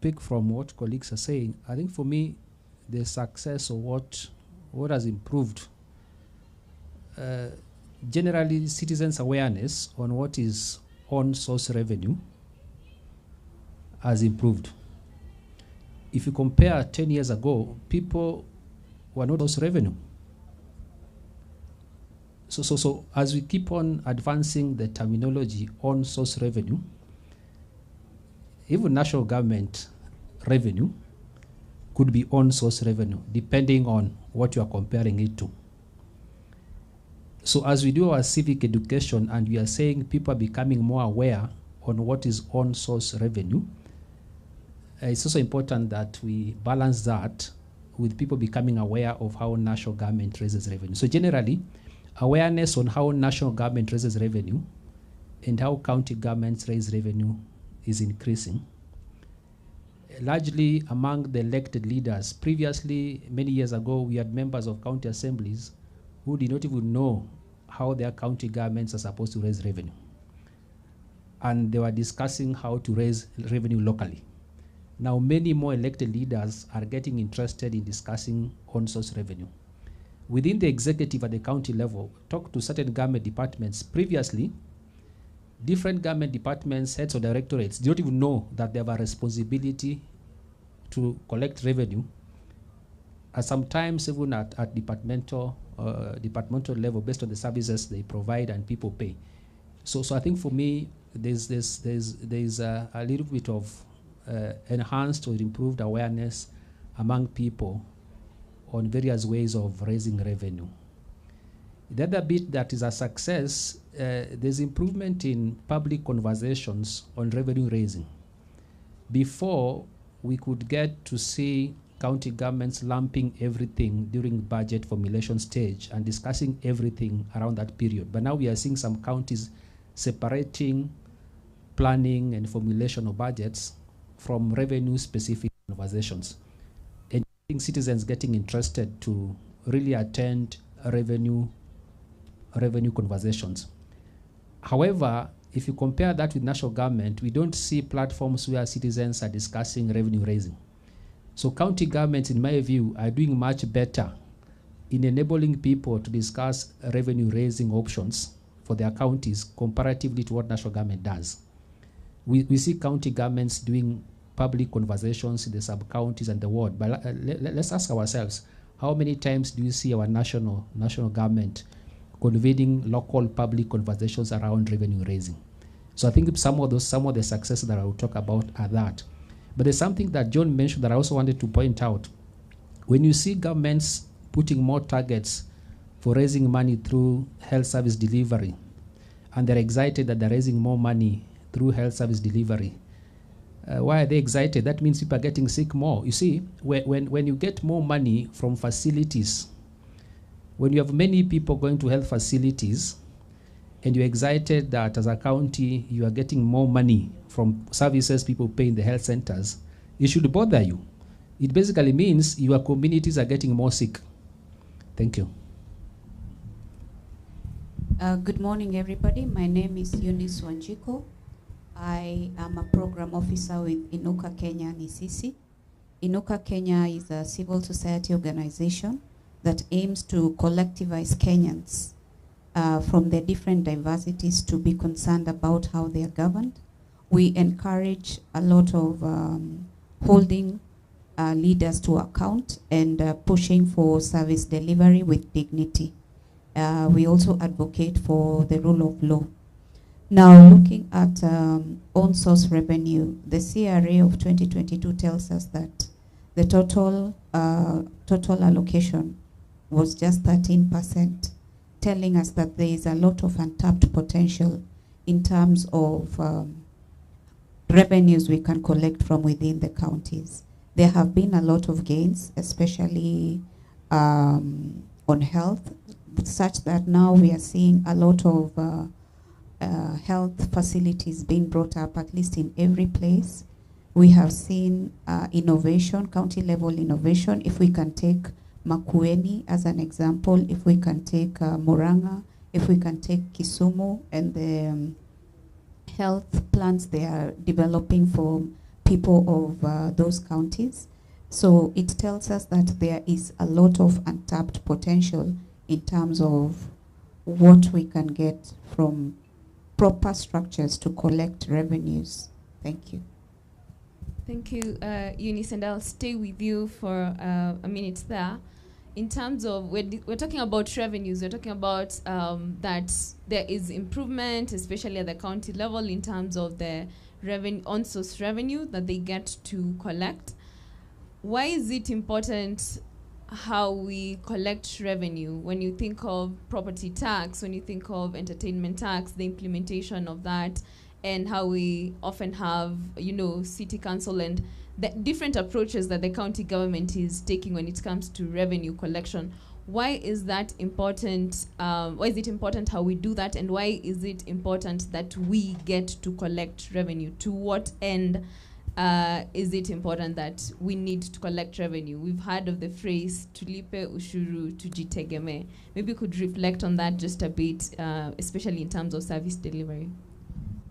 pick from what colleagues are saying, I think for me, the success of what has improved, generally citizens' awareness on what is on-source revenue has improved. If you compare 10 years ago, people were not source revenue. So as we keep on advancing the terminology on source revenue, even national government revenue could be on source revenue, depending on what you are comparing it to. So as we do our civic education and we are saying people are becoming more aware on what is on source revenue, it's also important that we balance that with people becoming aware of how national government raises revenue. So generally, awareness on how national government raises revenue and how county governments raise revenue is increasing. Largely among the elected leaders. Previously, many years ago, we had members of county assemblies who did not even know how their county governments are supposed to raise revenue. And they were discussing how to raise revenue locally. Now, many more elected leaders are getting interested in discussing on-source revenue. Within the executive at the county level, talk to certain government departments. Previously, different government departments, heads of directorates, they don't even know that they have a responsibility to collect revenue. And sometimes even at departmental level, based on the services they provide and people pay. So I think for me, there's a little bit of enhanced or improved awareness among people on various ways of raising revenue. The other bit that is a success, there's improvement in public conversations on revenue raising. Before, we could get to see county governments lumping everything during budget formulation stage and discussing everything around that period. But now we are seeing some counties separating planning and formulation of budgets from revenue-specific conversations. And I think citizens getting interested to really attend revenue conversations. However, if you compare that with national government, we don't see platforms where citizens are discussing revenue raising. So county governments, in my view, are doing much better in enabling people to discuss revenue raising options for their counties comparatively to what national government does. We see county governments doing public conversations in the sub-counties and the ward, but let's ask ourselves, how many times do you see our national government convening local public conversations around revenue raising? So I think some of the successes that I will talk about are that. But there's something that John mentioned that I also wanted to point out. When you see governments putting more targets for raising money through health service delivery, and they're excited that they're raising more money through health service delivery, why are they excited? That means people are getting sick more. You see, when you get more money from facilities, when you have many people going to health facilities, and you're excited that as a county you are getting more money from services people pay in the health centers, it should bother you. It basically means your communities are getting more sick. Thank you. Good morning, everybody. My name is Eunice Wanjiko. I am a program officer with Inuka Kenya Nisisi. Inuka Kenya is a civil society organization that aims to collectivize Kenyans from the different diversities to be concerned about how they are governed. We encourage a lot of holding leaders to account and pushing for service delivery with dignity. We also advocate for the rule of law. Now, looking at on-source revenue, the CRA of 2022 tells us that the total allocation was just 13%, telling us that there is a lot of untapped potential in terms of revenues we can collect from within the counties. There have been a lot of gains, especially on health, such that now we are seeing a lot of health facilities being brought up, at least in every place. We have seen innovation, county level innovation. If we can take Makueni as an example, if we can take Murang'a, if we can take Kisumu and the health plans they are developing for people of those counties. So it tells us that there is a lot of untapped potential in terms of what we can get from proper structures to collect revenues. Thank you. Thank you, Eunice, and I'll stay with you for a minute there. In terms of, we're talking about revenues, we're talking about that there is improvement, especially at the county level, in terms of the on-source revenue that they get to collect. Why is it important how we collect revenue? When you think of property tax, when you think of entertainment tax, the implementation of that, and how we often have, city council and the different approaches that the county government is taking when it comes to revenue collection. Why is that important? Why is it important how we do that? And why is it important that we get to collect revenue? To what end is it important that we need to collect revenue? We've heard of the phrase, tulipe ushuru tujitegeme. Maybe you could reflect on that just a bit, especially in terms of service delivery.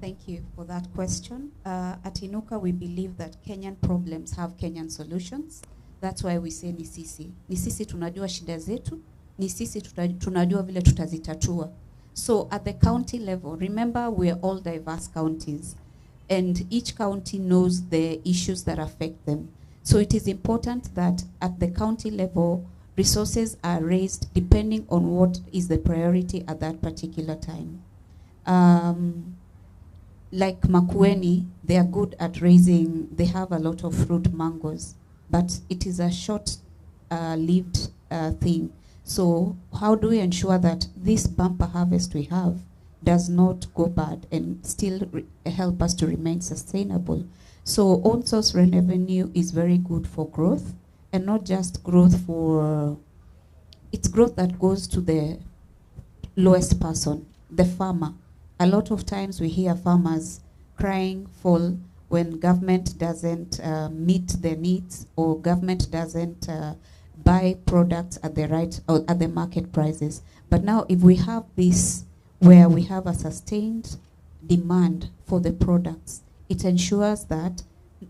Thank you for that question. At Inuka, we believe that Kenyan problems have Kenyan solutions. That's why we say ni sisi. Ni sisi tunajua shida zetu, ni sisi tunajua vile tutazitatua. So at the county level, remember we're all diverse counties, and each county knows the issues that affect them. So it is important that at the county level, resources are raised depending on what is the priority at that particular time. Like Makueni, they are good at raising, they have a lot of fruit mangoes, but it is a short-lived thing. So how do we ensure that this bumper harvest we have does not go bad and still help us to remain sustainable? So on-source revenue is very good for growth, and not just growth for, it's growth that goes to the lowest person, the farmer. A lot of times we hear farmers crying foul when government doesn't meet their needs, or government doesn't buy products at the right or at the market prices. But now if we have this where we have a sustained demand for the products, it ensures that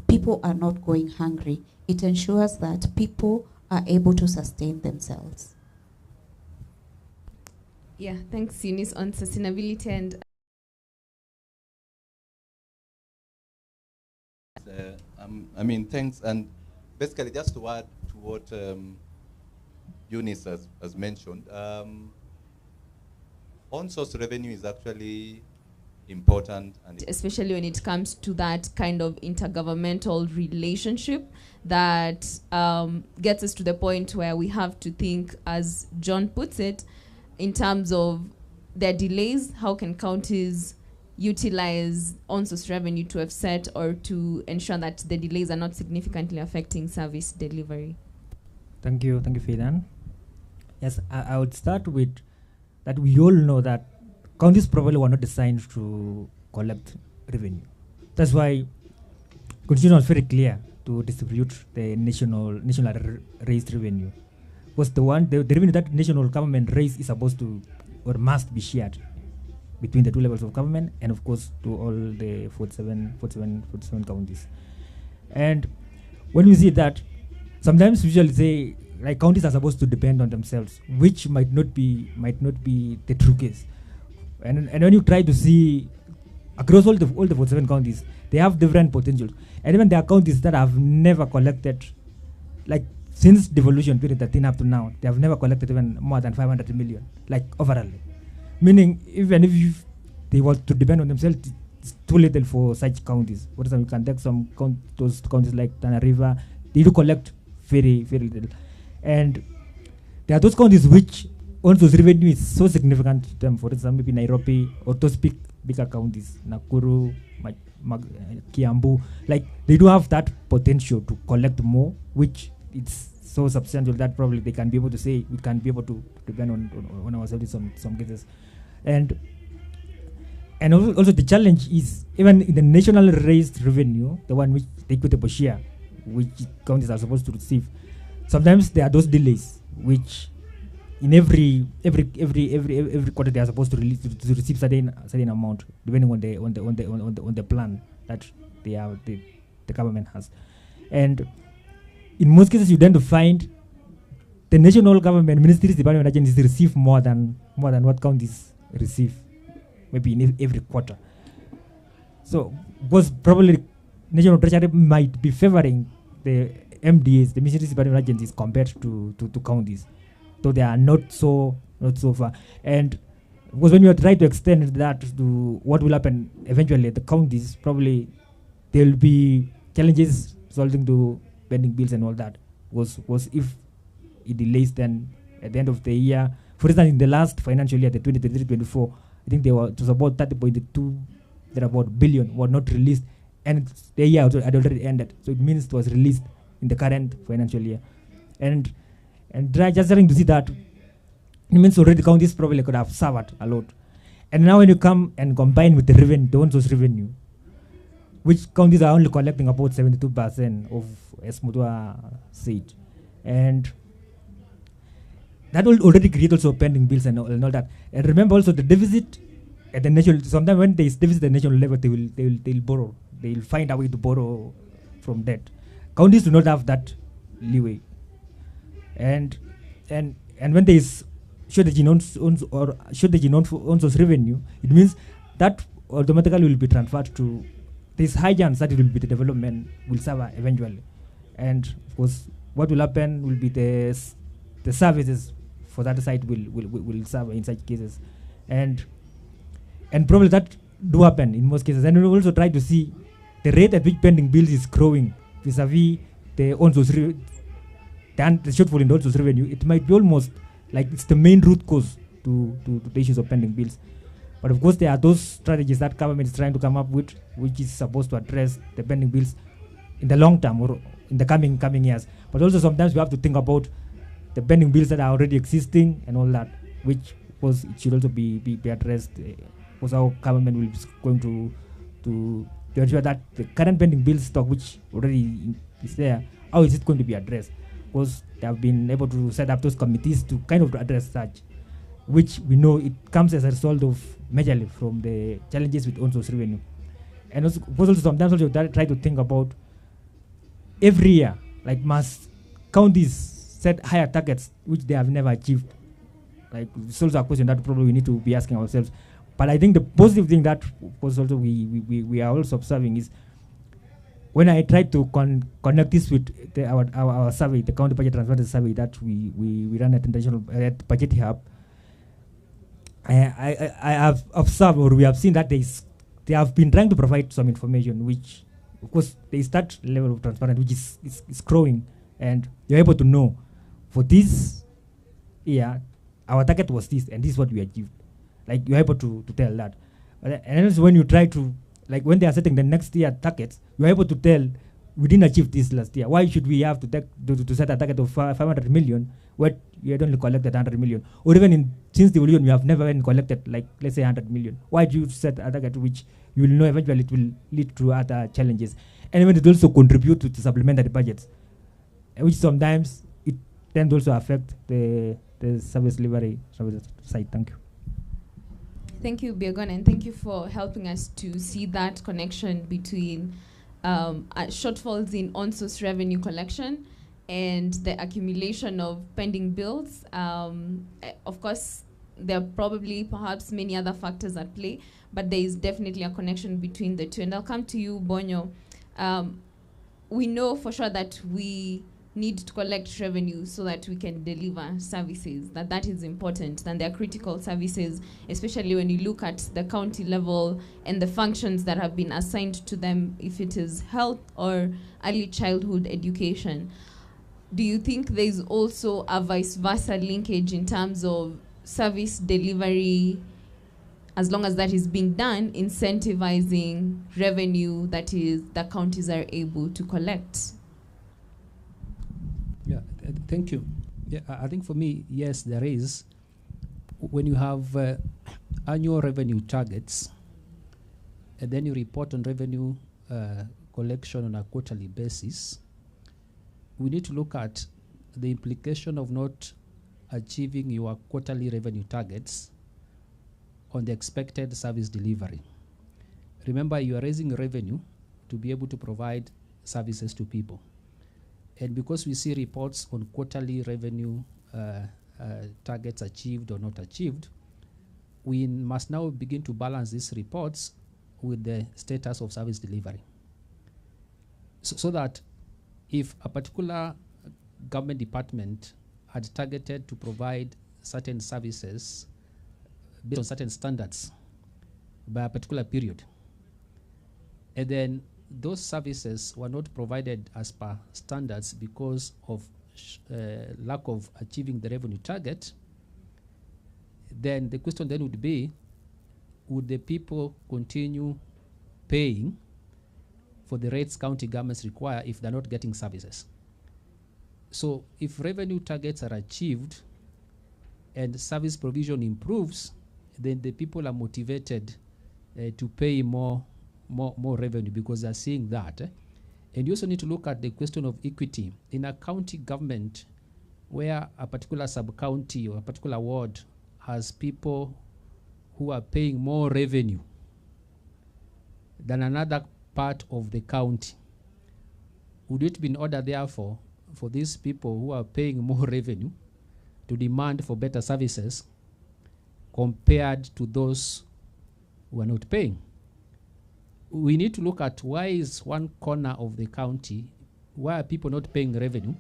people are not going hungry. It ensures that people are able to sustain themselves. Yeah, thanks, Eunice, on sustainability and thanks. And basically, just to add to what Eunice has mentioned, on-source revenue is actually important, and especially when it comes to that kind of intergovernmental relationship that gets us to the point where we have to think, as John puts it, in terms of their delays. How can counties utilize on-source revenue to offset or to ensure that the delays are not significantly affecting service delivery? Thank you, Fidan. Yes, I would start with that we all know that counties probably were not designed to collect revenue. That's why Constitution was very clear to distribute the national raised revenue. Was the revenue that national government raised is supposed to or must be shared between the two levels of government, and of course to all the 47 counties. And when we see that, sometimes we usually say like counties are supposed to depend on themselves, which might not be the true case. And when you try to see across all the 47 counties, they have different potentials. And even there are counties that have never collected, like since devolution period 13 up to now, they have never collected even more than 500 million, like overall. Meaning, even if they want to depend on themselves, it's too little for such counties. For example, you can take those counties like Tana River, they do collect very, very little. And there are those counties which also revenue is so significant to them. For example, maybe Nairobi or those bigger counties, Nakuru, Kiambu, like they do have that potential to collect more, which it's so substantial that probably they can be able to say we can be able to depend on ourselves in some cases. And also the challenge is even in the national raised revenue, the one which the equitable share, which counties are supposed to receive, sometimes there are those delays which in every quarter they are supposed to receive certain amount depending on the plan that they the government has. And in most cases, you tend to find the national government, ministries, department agencies receive more than what counties receive, maybe in every quarter. So, because probably national treasury might be favoring the MDAs, the ministries, department agencies, compared to counties, so they are not so far. And because when you try to extend that to what will happen eventually, the counties probably there will be challenges solving to pending bills and all that. Was if it delays, then at the end of the year, for instance, in the last financial year, the 2023-24, I think it was about 30.2 billion were not released, and the year had already ended. So it means it was released in the current financial year, and just starting to see that, it means already counties probably could have suffered a lot. And now when you come and combine with the revenue, the own source revenue, which counties are only collecting about 72% of, as Mutua said, and that will already create also pending bills and all that. And remember also the deficit at the national. Sometimes when there is deficit at the national level, they'll borrow. They'll find a way to borrow from debt. Counties do not have that leeway. And when there is shortage in on-source revenue, it means that automatically will be transferred to. There's high chance that it will be the development will suffer eventually, and of course, what will happen will be the services for that side will suffer in such cases, and probably that do happen in most cases. And we will also try to see the rate at which pending bills is growing vis-a-vis the on-source the shortfall in the on-source revenue. It might be almost like it's the main root cause to the issues of pending bills. But of course, there are those strategies that government is trying to come up with, which is supposed to address the pending bills in the long term or in the coming years. But also sometimes we have to think about the pending bills that are already existing and all that, which was it should also be addressed. Because our government will be going to ensure that the current pending bill stock, which already is there, how is it going to be addressed? Because they have been able to set up those committees to kind of address such, which we know it comes as a result of majorly from the challenges with on-source revenue. And also sometimes also try to think about every year, like must counties set higher targets which they have never achieved. Like it's also a question that probably we need to be asking ourselves. But I think the positive thing that was also we are also observing is when I try to connect this with our survey, the county budget transparency survey that we run at International at Budget Hub, I have observed, or we have seen that they have been trying to provide some information, which of course there is that level of transparency which is growing, and you're able to know for this year our target was this and this is what we achieved. Like you're able to tell that. And also when you try to, like when they are setting the next year targets, you're able to tell we didn't achieve this last year. Why should we have to set a target of 500 million when you had only collected 100 million? Or even since devolution, you have never even collected, like, let's say 100 million. Why do you set a target which you will know eventually it will lead to other challenges? And even it also contribute to supplementary budgets, which sometimes it tends to also affect the service delivery side. Thank you. Thank you, Biegon, and thank you for helping us to see that connection between shortfalls in on-source revenue collection and the accumulation of pending bills. Of course, there are probably perhaps many other factors at play, but there is definitely a connection between the two. And I'll come to you, Bonyo. We know for sure that we need to collect revenue so that we can deliver services, that is important, and they're critical services, especially when you look at the county level and the functions that have been assigned to them, if it is health or early childhood education. Do you think there's also a vice versa linkage in terms of service delivery, as long as that is being done, incentivizing revenue that is the counties are able to collect? Yeah, thank you. Yeah, I think for me, yes, there is. When you have annual revenue targets, and then you report on revenue collection on a quarterly basis, we need to look at the implication of not achieving your quarterly revenue targets on the expected service delivery. Remember, you are raising revenue to be able to provide services to people. And because we see reports on quarterly revenue targets achieved or not achieved, we must now begin to balance these reports with the status of service delivery. So that if a particular government department had targeted to provide certain services based on certain standards by a particular period, and then those services were not provided as per standards because of lack of achieving the revenue target, then the question then would be, would the people continue paying for the rates county governments require if they're not getting services? So if revenue targets are achieved and service provision improves, then the people are motivated to pay more revenue because they're seeing that. And you also need to look at the question of equity. In a county government where a particular sub-county or a particular ward has people who are paying more revenue than another part of the county, would it be in order, therefore, for these people who are paying more revenue to demand for better services compared to those who are not paying? We need to look at why is one corner of the county, why are people not paying revenue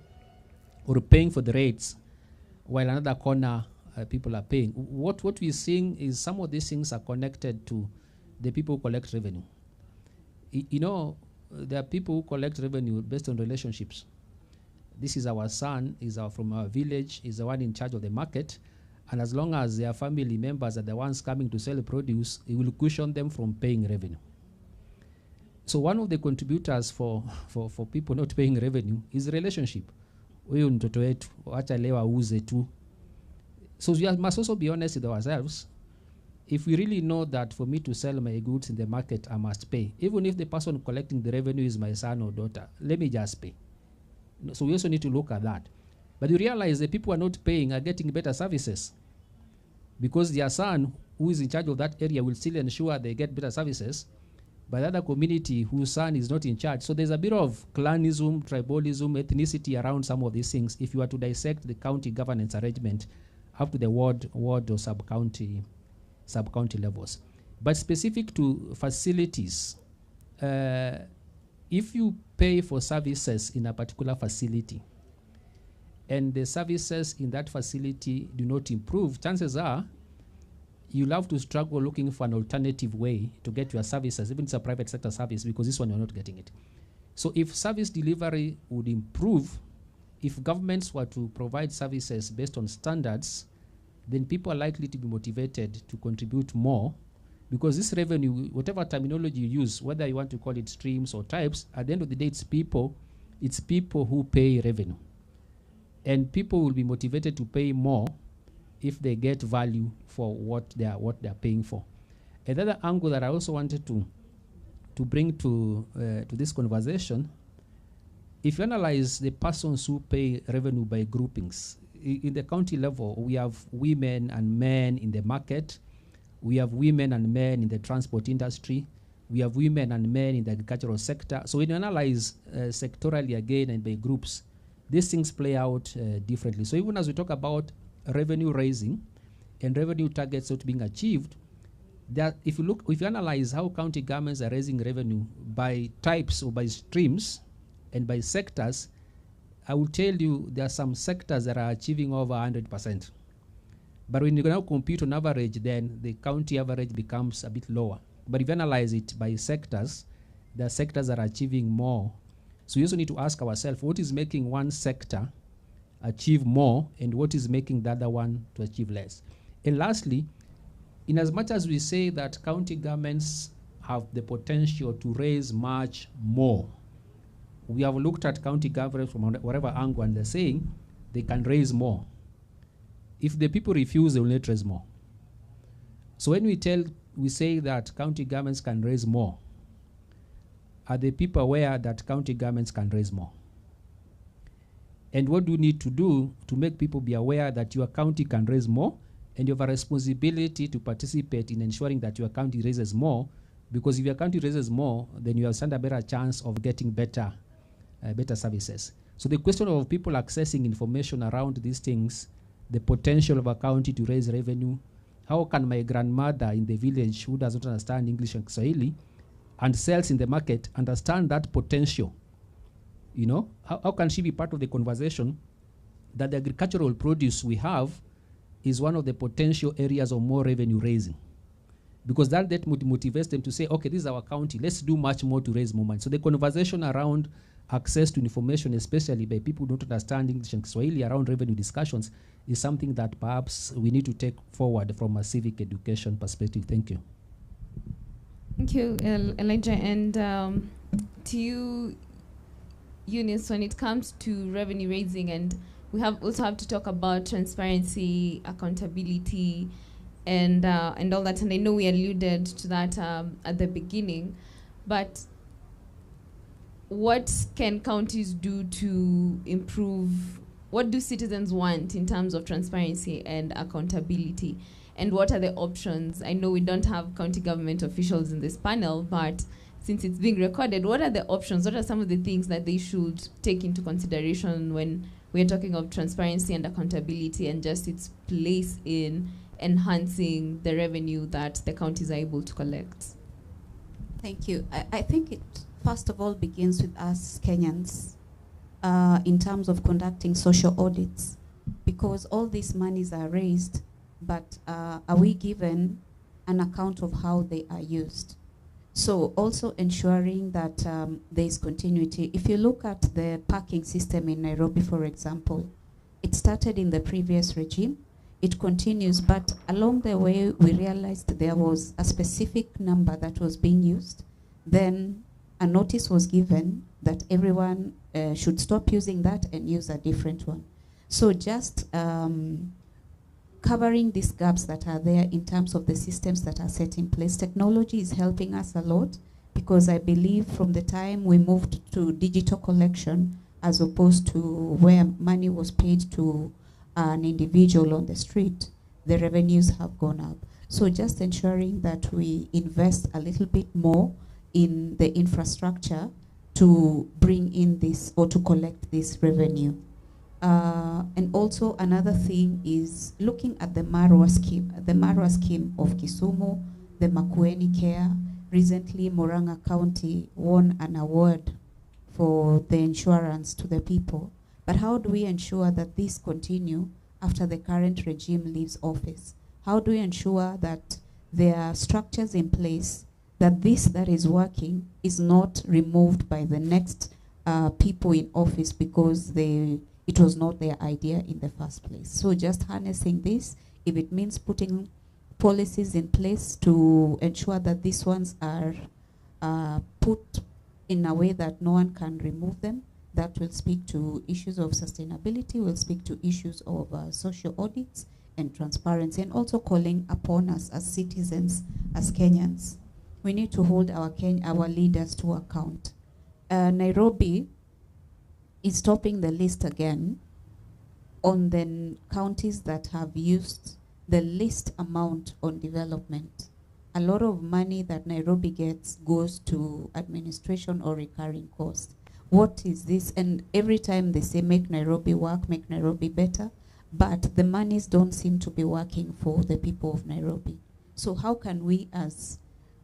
or paying for the rates while another corner people are paying. What we're seeing is some of these things are connected to the people who collect revenue. You know, there are people who collect revenue based on relationships. This is our son, from our village, is the one in charge of the market, and as long as their family members are the ones coming to sell produce, it will cushion them from paying revenue. So one of the contributors for people not paying revenue is relationship. So we must also be honest with ourselves. If we really know that for me to sell my goods in the market, I must pay, even if the person collecting the revenue is my son or daughter, let me just pay. So we also need to look at that. But you realize the people who are not paying are getting better services because their son, who is in charge of that area, will still ensure they get better services, but the other community whose son is not in charge. So there's a bit of clanism, tribalism, ethnicity around some of these things if you are to dissect the county governance arrangement up to the ward or sub-county levels. But specific to facilities, if you pay for services in a particular facility and the services in that facility do not improve, chances are you'll have to struggle looking for an alternative way to get your services, even if it's a private sector service, because this one you're not getting it. So if service delivery would improve, if governments were to provide services based on standards, then people are likely to be motivated to contribute more, because this revenue, whatever terminology you use, whether you want to call it streams or types, at the end of the day, it's people who pay revenue. And people will be motivated to pay more if they get value for what they are paying for. Another angle that I also wanted to bring to this conversation, if you analyze the persons who pay revenue by groupings, in the county level, we have women and men in the market, we have women and men in the transport industry, we have women and men in the agricultural sector. So when you analyze sectorally again and by groups, these things play out differently. So even as we talk about revenue raising and revenue targets not being achieved, that if you analyze how county governments are raising revenue by types or by streams and by sectors, I will tell you there are some sectors that are achieving over 100%. But when you now compute on average, then the county average becomes a bit lower. But if you analyze it by sectors, there are sectors that are achieving more. So we also need to ask ourselves, what is making one sector achieve more and what is making the other one to achieve less? And lastly, in as much as we say that county governments have the potential to raise much more, we have looked at county governments from whatever angle and they're saying they can raise more. If the people refuse, they will not raise more. So when we say that county governments can raise more, are the people aware that county governments can raise more? And what do you need to do to make people be aware that your county can raise more, and you have a responsibility to participate in ensuring that your county raises more, because if your county raises more, then you have stand a better chance of getting better better services. So the question of people accessing information around these things, the potential of a county to raise revenue, how can my grandmother in the village who doesn't understand English and Swahili and sells in the market understand that potential? You know, how can she be part of the conversation that the agricultural produce we have is one of the potential areas of more revenue raising? Because that motivates them to say, okay, this is our county, let's do much more to raise more money. So the conversation around access to information, especially by people who don't understand English and Swahili around revenue discussions, is something that perhaps we need to take forward from a civic education perspective. Thank you. Thank you, Elijah. And to you, Eunice, when it comes to revenue raising, and we also have to talk about transparency, accountability, and all that. And I know we alluded to that at the beginning, but what can counties do to improve? What do citizens want in terms of transparency and accountability? And what are the options? I know we don't have county government officials in this panel, but since it's being recorded, what are the options? What are some of the things that they should take into consideration when we're talking of transparency and accountability and just its place in enhancing the revenue that the counties are able to collect? Thank you. I think it, first of all, begins with us Kenyans in terms of conducting social audits, because all these monies are raised, but are we given an account of how they are used? So also ensuring that there is continuity. If you look at the parking system in Nairobi, for example, it started in the previous regime, it continues, but along the way we realized there was a specific number that was being used. Then a notice was given that everyone should stop using that and use a different one. So just covering these gaps that are there in terms of the systems that are set in place. Technology is helping us a lot, because I believe from the time we moved to digital collection as opposed to where money was paid to an individual on the street, the revenues have gone up. So just ensuring that we invest a little bit more in the infrastructure to bring in this or to collect this revenue. And also another thing is looking at the Marwa scheme. The Marwa scheme of Kisumu, the Makueni Care. Recently, Murang'a County won an award for the insurance to the people. But how do we ensure that this continue after the current regime leaves office? How do we ensure that there are structures in place that this that is working is not removed by the next people in office because it was not their idea in the first place? So just harnessing this, if it means putting policies in place to ensure that these ones are put in a way that no one can remove them, that will speak to issues of sustainability, will speak to issues of social audits and transparency, and also calling upon us as citizens, as Kenyans. We need to hold our leaders to account. Nairobi is topping the list again on the counties that have used the least amount on development. A lot of money that Nairobi gets goes to administration or recurring costs. What is this? And every time they say make Nairobi work, make Nairobi better, but the monies don't seem to be working for the people of Nairobi. So how can we as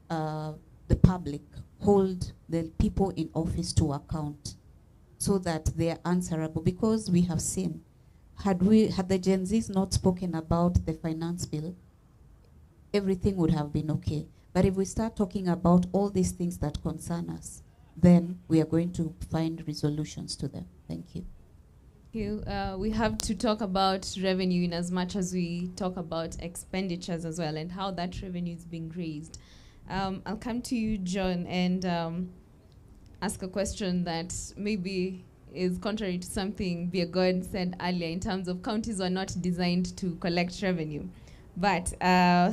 the public hold the people in office to account so that they are answerable? Because we have seen, had the Gen Zs not spoken about the finance bill, everything would have been okay. But if we start talking about all these things that concern us, then we are going to find resolutions to them. Thank you. We have to talk about revenue in as much as we talk about expenditures as well, and how that revenue is being raised. I'll come to you, John, and ask a question that maybe is contrary to something Biagod said earlier in terms of counties are not designed to collect revenue. But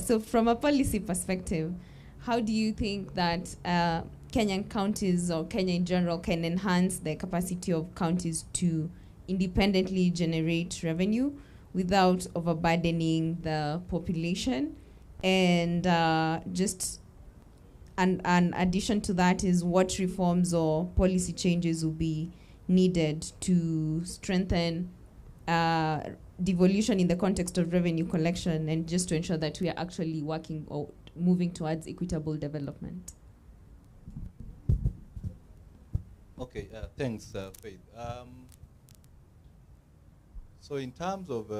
so from a policy perspective, how do you think that Kenyan counties or Kenya in general can enhance the capacity of counties to independently generate revenue without overburdening the population? And just an addition to that is what reforms or policy changes will be needed to strengthen devolution in the context of revenue collection, and just to ensure that we are actually working or moving towards equitable development? Okay, thanks, Faith. So in terms of,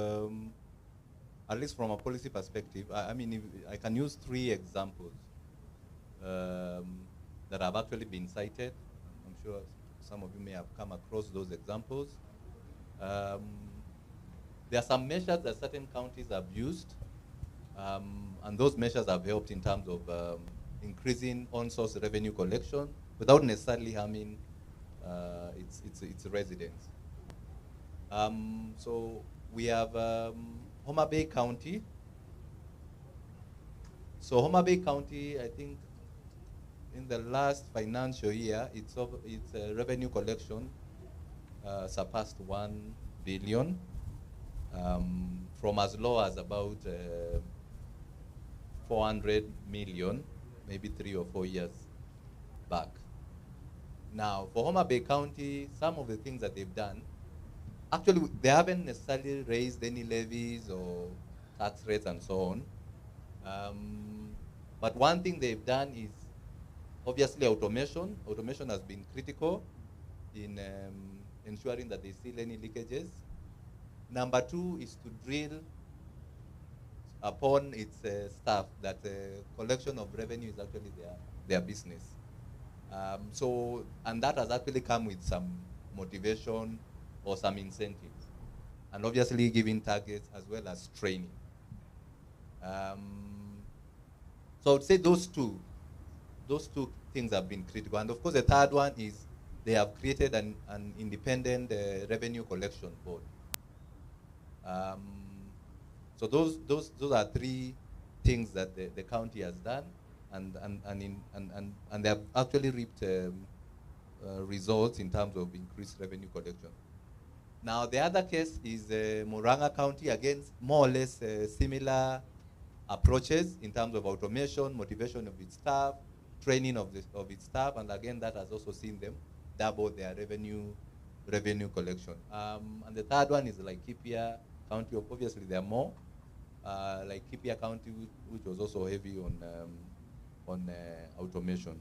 at least from a policy perspective, I mean, if I can use 3 examples that have actually been cited. I'm sure some of you may have come across those examples. There are some measures that certain counties have used, and those measures have helped in terms of increasing on-source revenue collection without necessarily harming its residents. So we have Homa Bay County. So Homa Bay County, I think, in the last financial year, its revenue collection surpassed 1 billion, from as low as about 400 million, maybe 3 or 4 years back. Now, for Homa Bay County, some of the things that they've done, actually, they haven't necessarily raised any levies or tax rates and so on. But one thing they've done is obviously automation. Automation has been critical in ensuring that they seal any leakages. Number 2 is to drill upon its staff that collection of revenue is actually their business. And that has actually come with some motivation or some incentives, and obviously giving targets as well as training. So I would say those two things have been critical. And of course, the third one is they have created an independent revenue collection board. So those are 3 things that the county has done, and they have actually reaped results in terms of increased revenue collection. Now, the other case is Murang'a County, again, more or less similar approaches in terms of automation, motivation of its staff, training of its staff, and again, that has also seen them double their revenue collection. And the third one is like Laikipia County. Obviously, there are more. Like Laikipia County, which was also heavy on automation.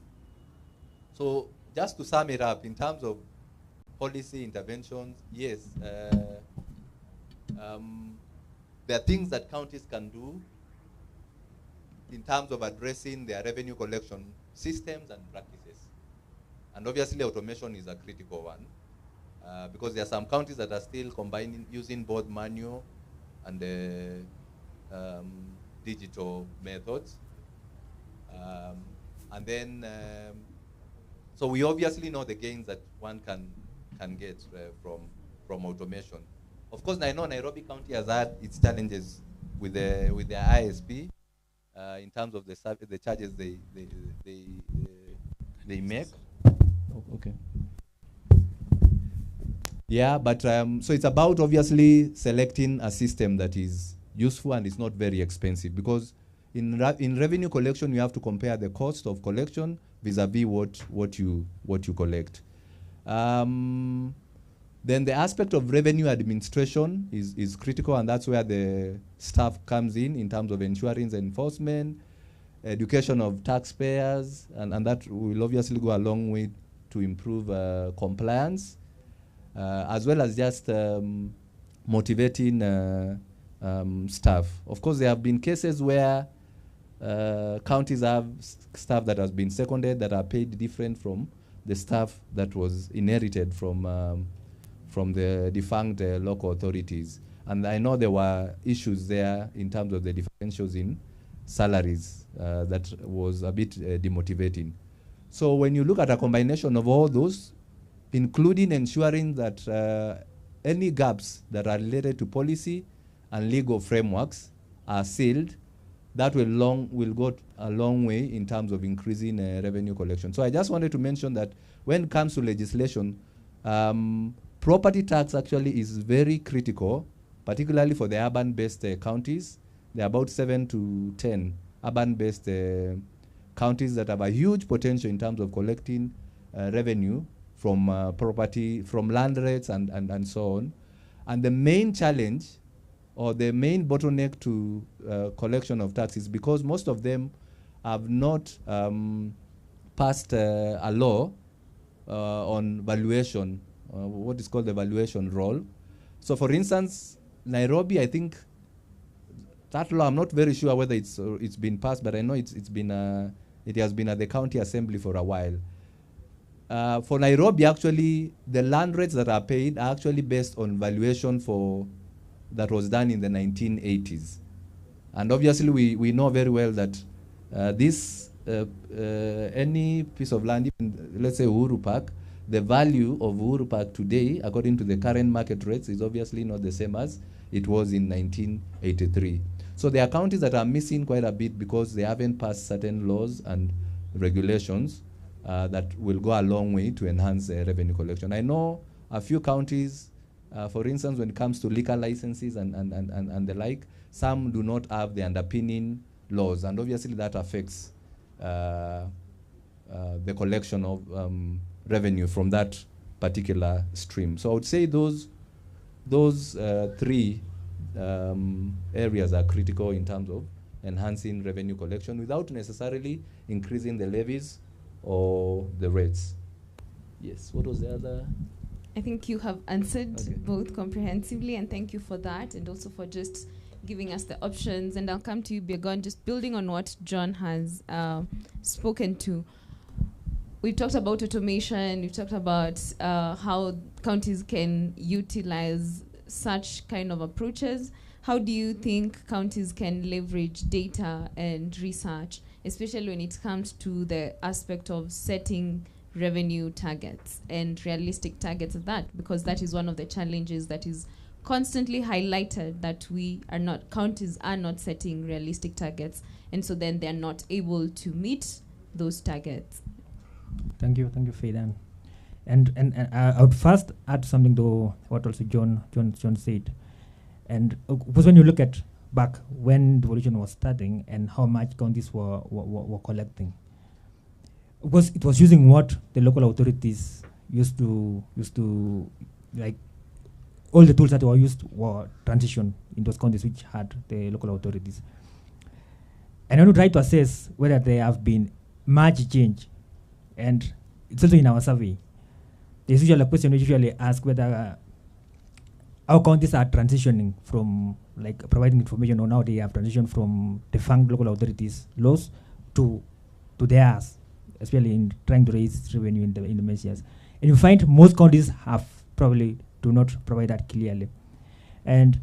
So just to sum it up, in terms of policy interventions, yes, there are things that counties can do in terms of addressing their revenue collection systems and practices. And obviously automation is a critical one, because there are some counties that are still using both manual and digital methods. And then, so we obviously know the gains that one can get from automation. Of course, I know Nairobi County has had its challenges with their ISP in terms of the charges they make. Oh, okay. Yeah, but so it's about obviously selecting a system that is useful and is not very expensive, because in revenue collection you have to compare the cost of collection vis-a-vis what you collect. Then the aspect of revenue administration is critical, and that's where the staff comes in terms of insurance enforcement, education of taxpayers, and that will obviously go a long way to improve compliance, as well as just motivating staff. Of course, there have been cases where counties have staff that has been seconded that are paid different from the staff that was inherited from the defunct local authorities. And I know there were issues there in terms of the differentials in salaries that was a bit demotivating. So when you look at a combination of all those, including ensuring that any gaps that are related to policy and legal frameworks are sealed, that will go a long way in terms of increasing revenue collection. So I just wanted to mention that when it comes to legislation, property tax actually is very critical, particularly for the urban-based counties. There are about 7 to 10 urban-based counties that have a huge potential in terms of collecting revenue from property, from land rates and so on. And the main challenge or the main bottleneck to collection of taxes, because most of them have not passed a law on valuation, what is called the valuation role. So for instance, Nairobi, I think that law, I'm not very sure whether it's been passed, but I know it has been at the county assembly for a while. For Nairobi, actually, the land rates that are paid are actually based on valuation that was done in the 1980s. And obviously, we know very well that any piece of land, even, let's say Uhuru Park, the value of Uhuru Park today, according to the current market rates, is obviously not the same as it was in 1983. So there are counties that are missing quite a bit because they haven't passed certain laws and regulations that will go a long way to enhance revenue collection. I know a few counties, for instance, when it comes to liquor licenses and the like, some do not have the underpinning laws, and obviously that affects the collection of revenue from that particular stream. So I would say those three areas are critical in terms of enhancing revenue collection without necessarily increasing the levies or the rates. Yes, what was the other? I think you have answered Okay. both comprehensively, and thank you for that, and also for just giving us the options. And I'll come to you, Biegon, just building on what John has spoken to. We've talked about automation, we've talked about how counties can utilize such kind of approaches. How do you think counties can leverage data and research, especially when it comes to the aspect of setting revenue targets and realistic targets of that? Because that is one of the challenges that is constantly highlighted, that counties are not setting realistic targets, and so then they're not able to meet those targets. Thank you, Faidan. And I would first add something to what also John said. And because when you look at back when devolution was starting and how much counties were collecting, because it was using what the local authorities used to like, all the tools that were used were transitioned in those counties which had the local authorities. And I want to try to assess whether there have been much change. And it's also in our survey. There's usually a question we usually ask whether our counties are transitioning from like providing information, or now they have transitioned from defunct local authorities laws to theirs, especially in trying to raise revenue in the measures. And you find most counties have probably do not provide that clearly. And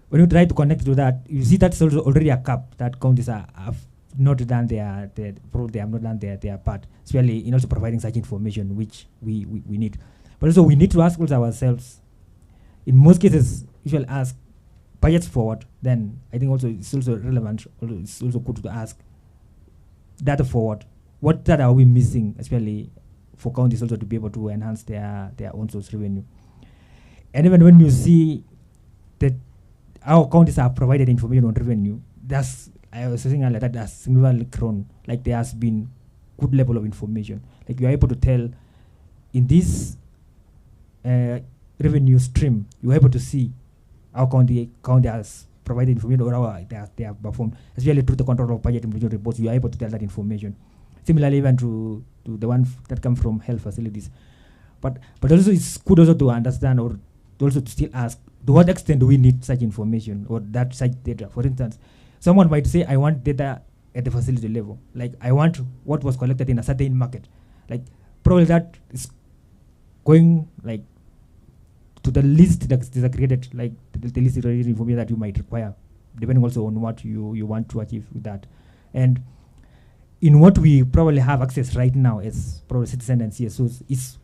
when you try to connect to that, you see that's also already a cap that counties have not done their part, especially in also providing such information which we need. But also we need to ask also ourselves, in most cases, usually ask budgets forward, then I think also it's also relevant, it's also good to ask data forward. What data are we missing, especially for counties also to be able to enhance their own source revenue? And even when you see that our counties have provided information on revenue, I was saying earlier that has significantly grown. Like there has been good level of information. Like you are able to tell in this revenue stream, you are able to see how county has provided information or how they have performed. Especially through the control of budget information reports, you are able to tell that information. Similarly, even to the one that come from health facilities. But also it's good also to understand, or to also to still ask, to what extent do we need such information or that such data? For instance, someone might say, I want data at the facility level. Like, I want what was collected in a certain market. Like, probably that is going, like, to the list that is created, like, the list of information that you might require, depending also on what you want to achieve with that. And in what we probably have access right now as probably citizen and CSOs is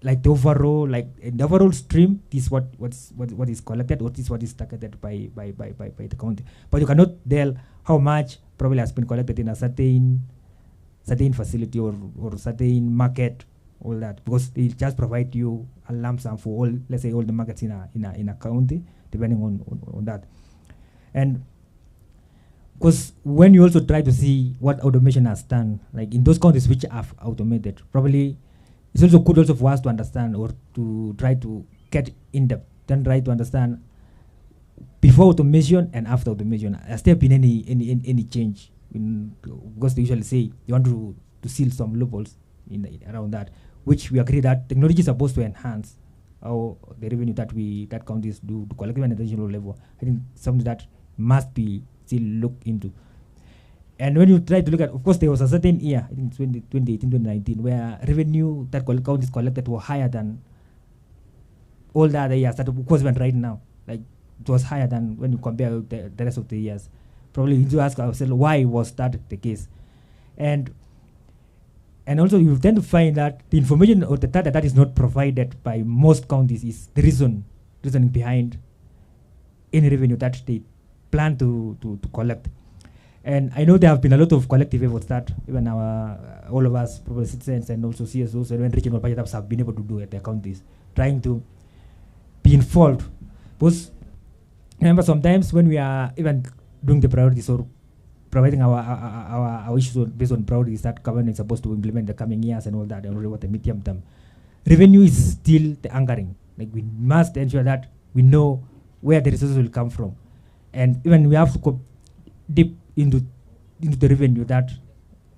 like the overall stream is what is collected, what is targeted by the county. But you cannot tell how much probably has been collected in a certain facility or certain market, all that, because they just provide you a lump sum for all, let's say, all the markets in a county, depending on that. And because when you also try to see what automation has done, like in those counties which have automated, probably it's also good also for us to understand or to try to get in depth, then try to understand before automation and after automation. Has there been any change? Because they usually say you want to seal some loopholes around that, which we agree that technology is supposed to enhance how the revenue that counties do to collective and national level. I think something that must be still looked into. And when you try to look at, of course, there was a certain year, I think 2018, 2019, where revenue that counties collected were higher than all the other years. That of course went right now. Like it was higher than when you compare with the rest of the years. Probably we need to ask ourselves why was that the case, and also you tend to find that the information or the data that is not provided by most counties is the reasoning behind any revenue that they plan to collect. And I know there have been a lot of collective efforts that even all of us, probably citizens and also CSOs and regional budget hubs have been able to do at their counties, trying to be involved. Because remember, sometimes when we are even doing the priorities or providing our issues based on priorities that government is supposed to implement the coming years and all that, and what the medium term, revenue is still the anchoring. Like we must ensure that we know where the resources will come from, and even we have to go deep into the revenue that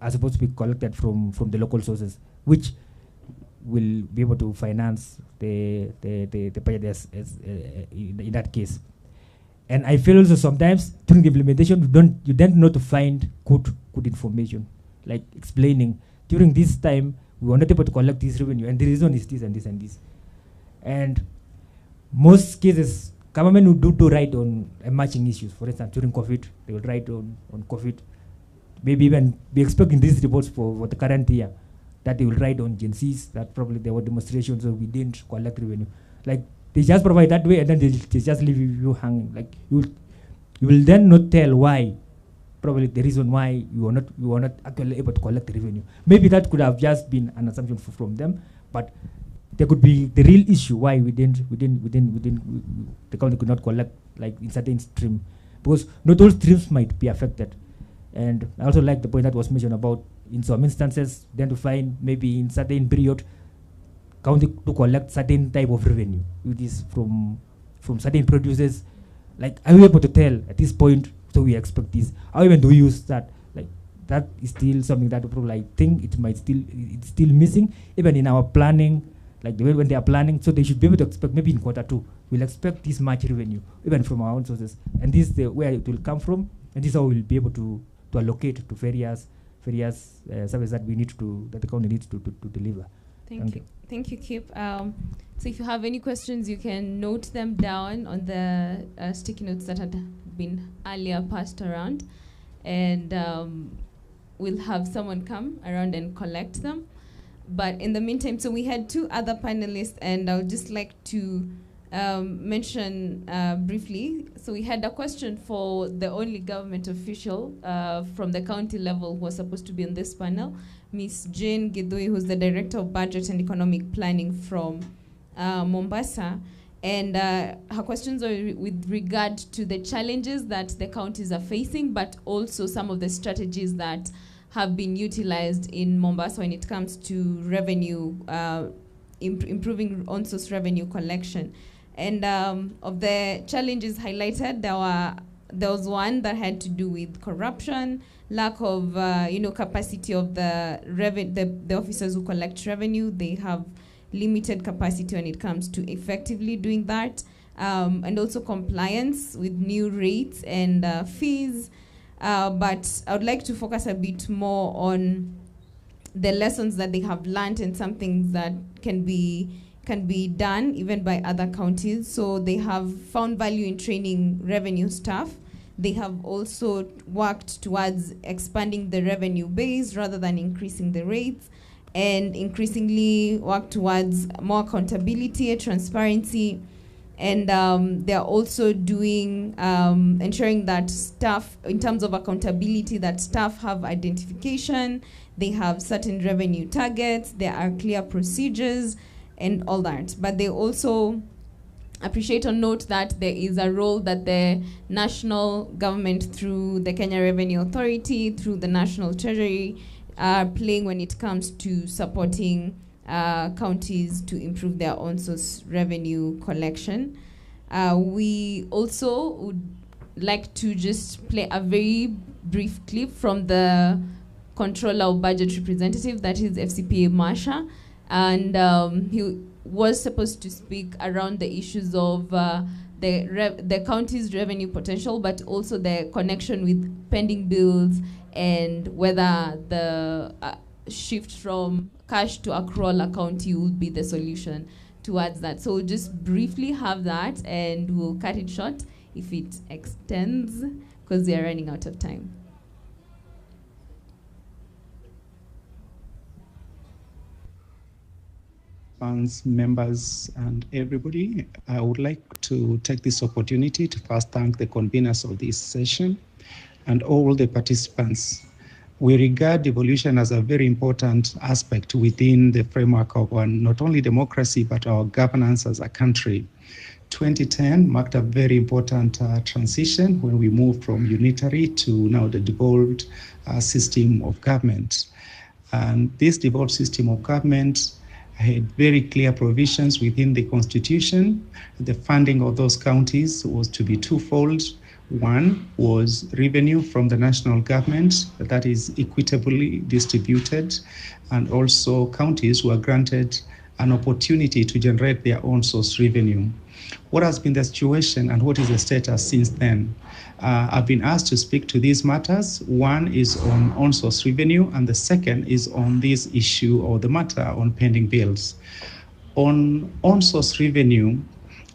are supposed to be collected from the local sources, which will be able to finance the budget in that case. And I feel also sometimes during the implementation you don't know to find good information, like explaining during this time we were not able to collect this revenue and the reason is this and this and this. And most cases government will do write on emerging issues. For instance, during COVID, they will write on COVID. Maybe even be expecting these reports for the current year, that they will write on Gen Zs, that probably there were demonstrations so we didn't collect revenue. Like they just provide that way and then they just leave you hanging. Like you will then not tell why, probably the reason why you are not actually able to collect the revenue. Maybe that could have just been an assumption from them, but there could be the real issue why the county could not collect, like in certain stream, because not all streams might be affected. And I also like the point that was mentioned about in some instances then to find maybe in certain period county to collect certain type of revenue, which is from certain producers. Like, are we able to tell at this point, so we expect this? How even do we use that? Like, that is still something that probably I think it's still missing, even in our planning, like the way when they are planning. So they should be able to expect maybe in Q2, we'll expect this much revenue, even from our own sources. And this is where it will come from, and this is how we'll be able to allocate to various services that the county needs to deliver. Thank you. Thank you, Kip. So if you have any questions, you can note them down on the sticky notes that had been earlier passed around, and we'll have someone come around and collect them. But in the meantime, so we had two other panelists, and I would just like to mention briefly. So we had a question for the only government official from the county level who was supposed to be on this panel, Ms. Jane Gidhui, who's the Director of Budget and Economic Planning from Mombasa. And her questions are with regard to the challenges that the counties are facing, but also some of the strategies that have been utilized in Mombasa when it comes to revenue, improving on-source revenue collection. And of the challenges highlighted, there was one that had to do with corruption, lack of capacity of the officers who collect revenue. They have limited capacity when it comes to effectively doing that, and also compliance with new rates and fees. But I would like to focus a bit more on the lessons that they have learned and some things that can be done even by other counties. So they have found value in training revenue staff. They have also worked towards expanding the revenue base rather than increasing the rates, and increasingly work towards more accountability, transparency, and they're also doing, ensuring that staff, in terms of accountability, that staff have identification, they have certain revenue targets, there are clear procedures, and all that. But they also appreciate or note that there is a role that the national government, through the Kenya Revenue Authority, through the National Treasury, are playing when it comes to supporting counties to improve their own source revenue collection. We also would like to just play a very brief clip from the Controller of Budget representative, that is FCPA Marsha, and he was supposed to speak around the issues of the county's revenue potential, but also the connection with pending bills and whether the shift from cash to accrual accounting will be the solution towards that. So we'll just briefly have that, and we'll cut it short if it extends, because we are running out of time. Fans, members, and everybody, I would like to take this opportunity to first thank the conveners of this session and all the participants. We regard devolution as a very important aspect within the framework of not only democracy, but our governance as a country. 2010 marked a very important transition when we moved from unitary to now the devolved system of government. And this devolved system of government had very clear provisions within the constitution. The funding of those counties was to be twofold. One was revenue from the national government that is equitably distributed, and also counties were granted an opportunity to generate their own source revenue. What has been the situation and what is the status since then? I've been asked to speak to these matters. One is on source revenue, and the second is on this issue or the matter on pending bills. On source revenue,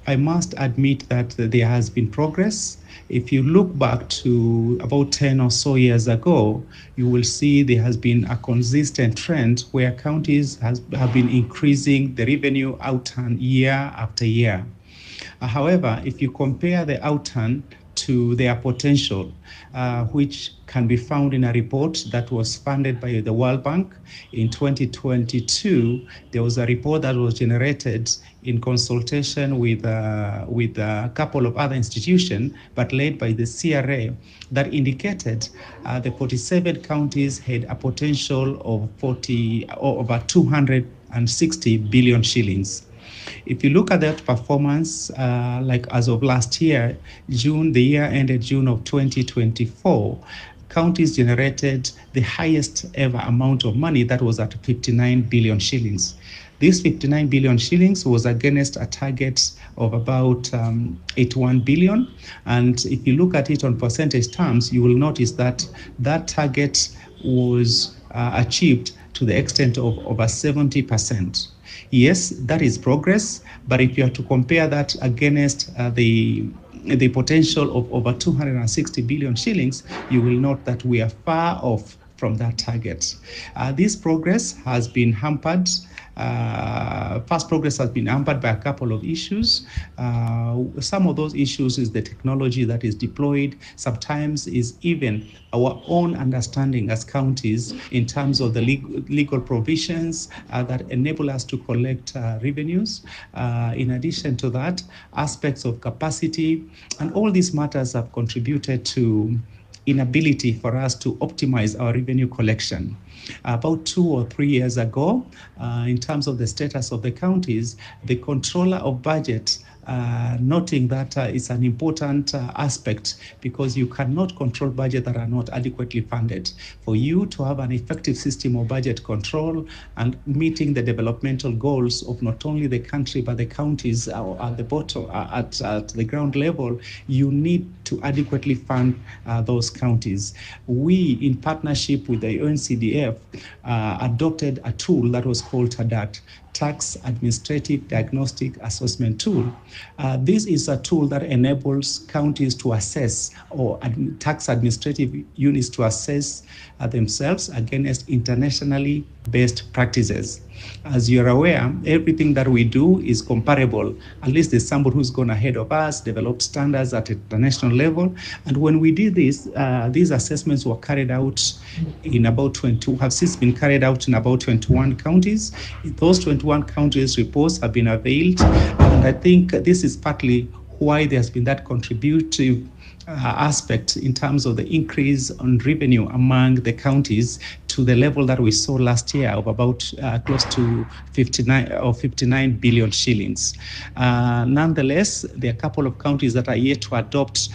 I must admit that there has been progress. If you look back to about 10 or so years ago, you will see there has been a consistent trend where counties have been increasing the revenue outturn year after year. However, if you compare the outturn to their potential, which can be found in a report that was funded by the World Bank in 2022, there was a report that was generated in consultation with a couple of other institutions, but led by the CRA, that indicated the 47 counties had a potential of over 260 billion shillings. If you look at that performance, like as of last year, the year ended June of 2024, counties generated the highest ever amount of money that was at 59 billion shillings. This 59 billion shillings was against a target of about 81 billion. And if you look at it on percentage terms, you will notice that that target was achieved to the extent of over 70%. Yes, that is progress, but if you are to compare that against the potential of over 260 billion shillings, you will note that we are far off from that target. This progress has been hampered. Past progress has been hampered by a couple of issues. Some of those issues is the technology that is deployed. Sometimes is even our own understanding as counties in terms of the legal provisions that enable us to collect revenues. In addition to that, aspects of capacity, and all these matters have contributed to inability for us to optimize our revenue collection. About 2 or 3 years ago, in terms of the status of the counties, the controller of budget, noting that it's an important aspect, because you cannot control budget that are not adequately funded. For you to have an effective system of budget control and meeting the developmental goals of not only the country but the counties at the bottom, at the ground level, you need to adequately fund those counties. We, in partnership with the UNCDF, adopted a tool that was called TADAT, Tax Administrative Diagnostic Assessment Tool. This is a tool that enables counties to assess, or tax administrative units to assess themselves against internationally based practices. As you're aware, everything that we do is comparable. At least there's somebody who's gone ahead of us, developed standards at international level. And when we did this, these assessments were carried out in about 20, have since been carried out in about 21 counties. Those 21 counties reports have been availed. And I think this is partly why there's been that contributive aspect in terms of the increase on revenue among the counties to the level that we saw last year of about close to 59 billion shillings. Nonetheless, there are a couple of counties that are yet to adopt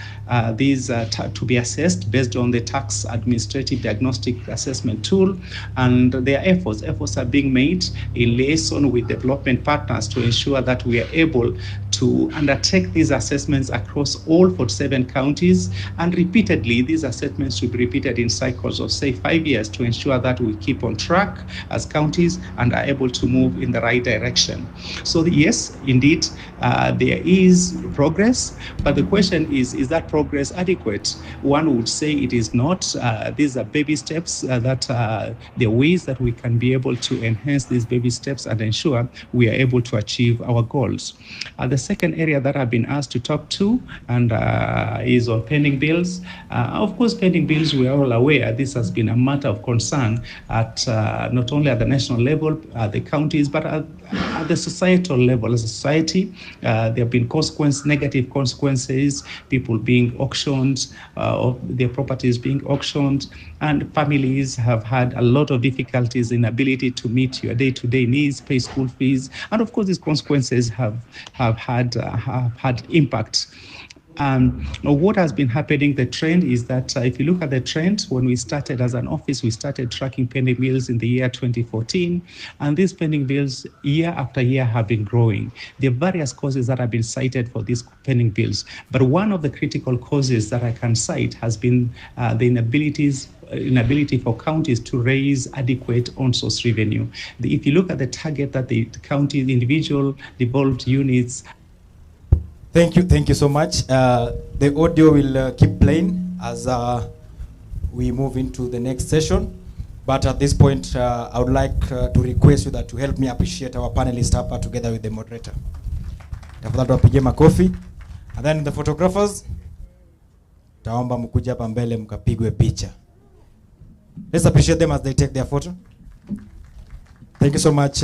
these to be assessed based on the tax administrative diagnostic assessment tool, and their efforts are being made in liaison with development partners to ensure that we are able to undertake these assessments across all 47 counties, and repeatedly these assessments should be repeated in cycles of say 5 years to ensure that we keep on track as counties and are able to move in the right direction. So yes, indeed, there is progress, but the question is that progress adequate? One would say it is not. These are baby steps that there are ways that we can be able to enhance these baby steps and ensure we are able to achieve our goals. The second area that I've been asked to talk to and is on pending bills. Of course, pending bills, we are all aware this has been a matter of concern at not only at the national level, the counties, but at the societal level. As a society, there have been negative consequences, people being auctioned, their properties being auctioned, and families have had a lot of difficulties in ability to meet your day-to-day needs, pay school fees, and of course these consequences have had impact. What has been happening, the trend is that if you look at the trend, when we started as an office, we started tracking pending bills in the year 2014, and these pending bills year after year have been growing. There are various causes that have been cited for these pending bills, but one of the critical causes that I can cite has been the inability for counties to raise adequate on-source revenue. If you look at the target that the county, the individual devolved units. Thank you so much. The audio will keep playing as we move into the next session. But at this point, I would like to request you that to help me appreciate our panelists hapa together with the moderator. Tafadhali tupige makofi. And then the photographers, taomba mkuja hapa mbele mkapigwe picha. Let's appreciate them as they take their photo. Thank you so much,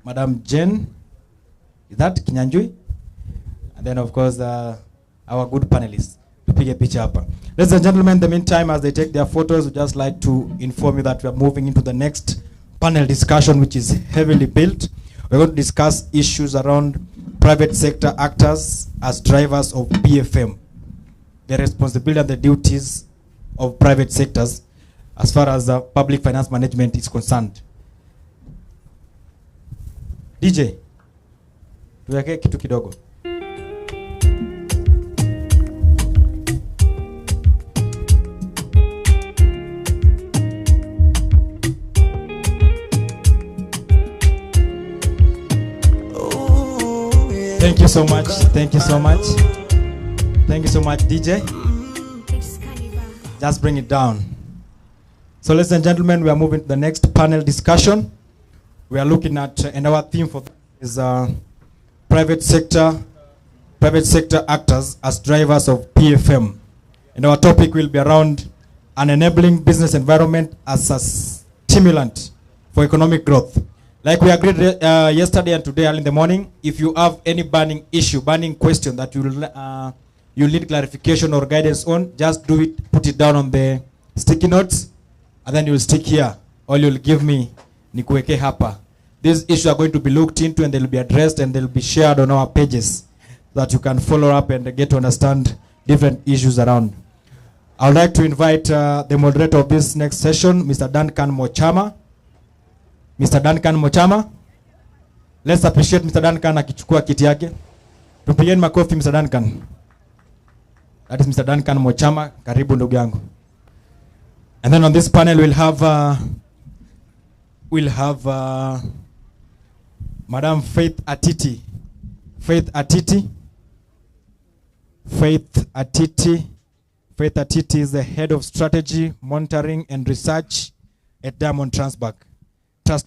Madam Jen. Is that Kinyanjui? And then, of course, our good panelists. Tupige picha hapa. Ladies and gentlemen, in the meantime, as they take their photos, we'd just like to inform you that we are moving into the next panel discussion, which is heavily built. We're going to discuss issues around private sector actors as drivers of PFM, the responsibility and the duties of private sectors as far as public finance management is concerned. DJ, tuweke kitu kidogo. Thank you so much. Thank you so much. Thank you so much, DJ. Just bring it down. So, ladies and gentlemen, we are moving to the next panel discussion. We are looking at, and our theme for is private sector actors as drivers of PFM. And our topic will be around an enabling business environment as a stimulant for economic growth. Like we agreed yesterday and today early in the morning, if you have any burning issue, burning question that you need clarification or guidance on, just do it, put it down on the sticky notes, and then you'll stick here, or you'll give me nikuweke hapa. These issues are going to be looked into and they'll be addressed and they'll be shared on our pages so that you can follow up and get to understand different issues around. I would like to invite the moderator of this next session, Mr. Duncan Mochama. Mr. Duncan Mochama. Let's appreciate Mr. Duncan akichukua kiti yake. Tupigeni makofi Mr. Duncan. That is Mr. Duncan Mochama. Karibu ndugu yangu. And then on this panel we'll have Madam Faith Atiti. Faith Atiti. Faith Atiti. Faith Atiti is the head of strategy, monitoring and research at Diamond Trust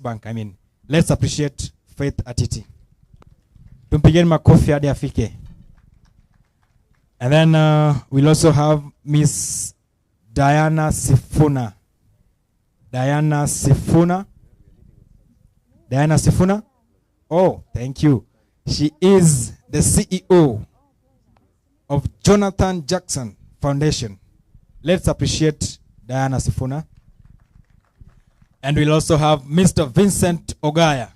Bank. I mean, let's appreciate Faith Atiti. Tumpigeni makofi hadi afike. And then we'll also have Miss Diana Sifuna. Diana Sifuna. Diana Sifuna. Oh, thank you. She is the CEO of Jonathan Jackson Foundation. Let's appreciate Diana Sifuna. And we'll also have Mr. Vincent Ogaya.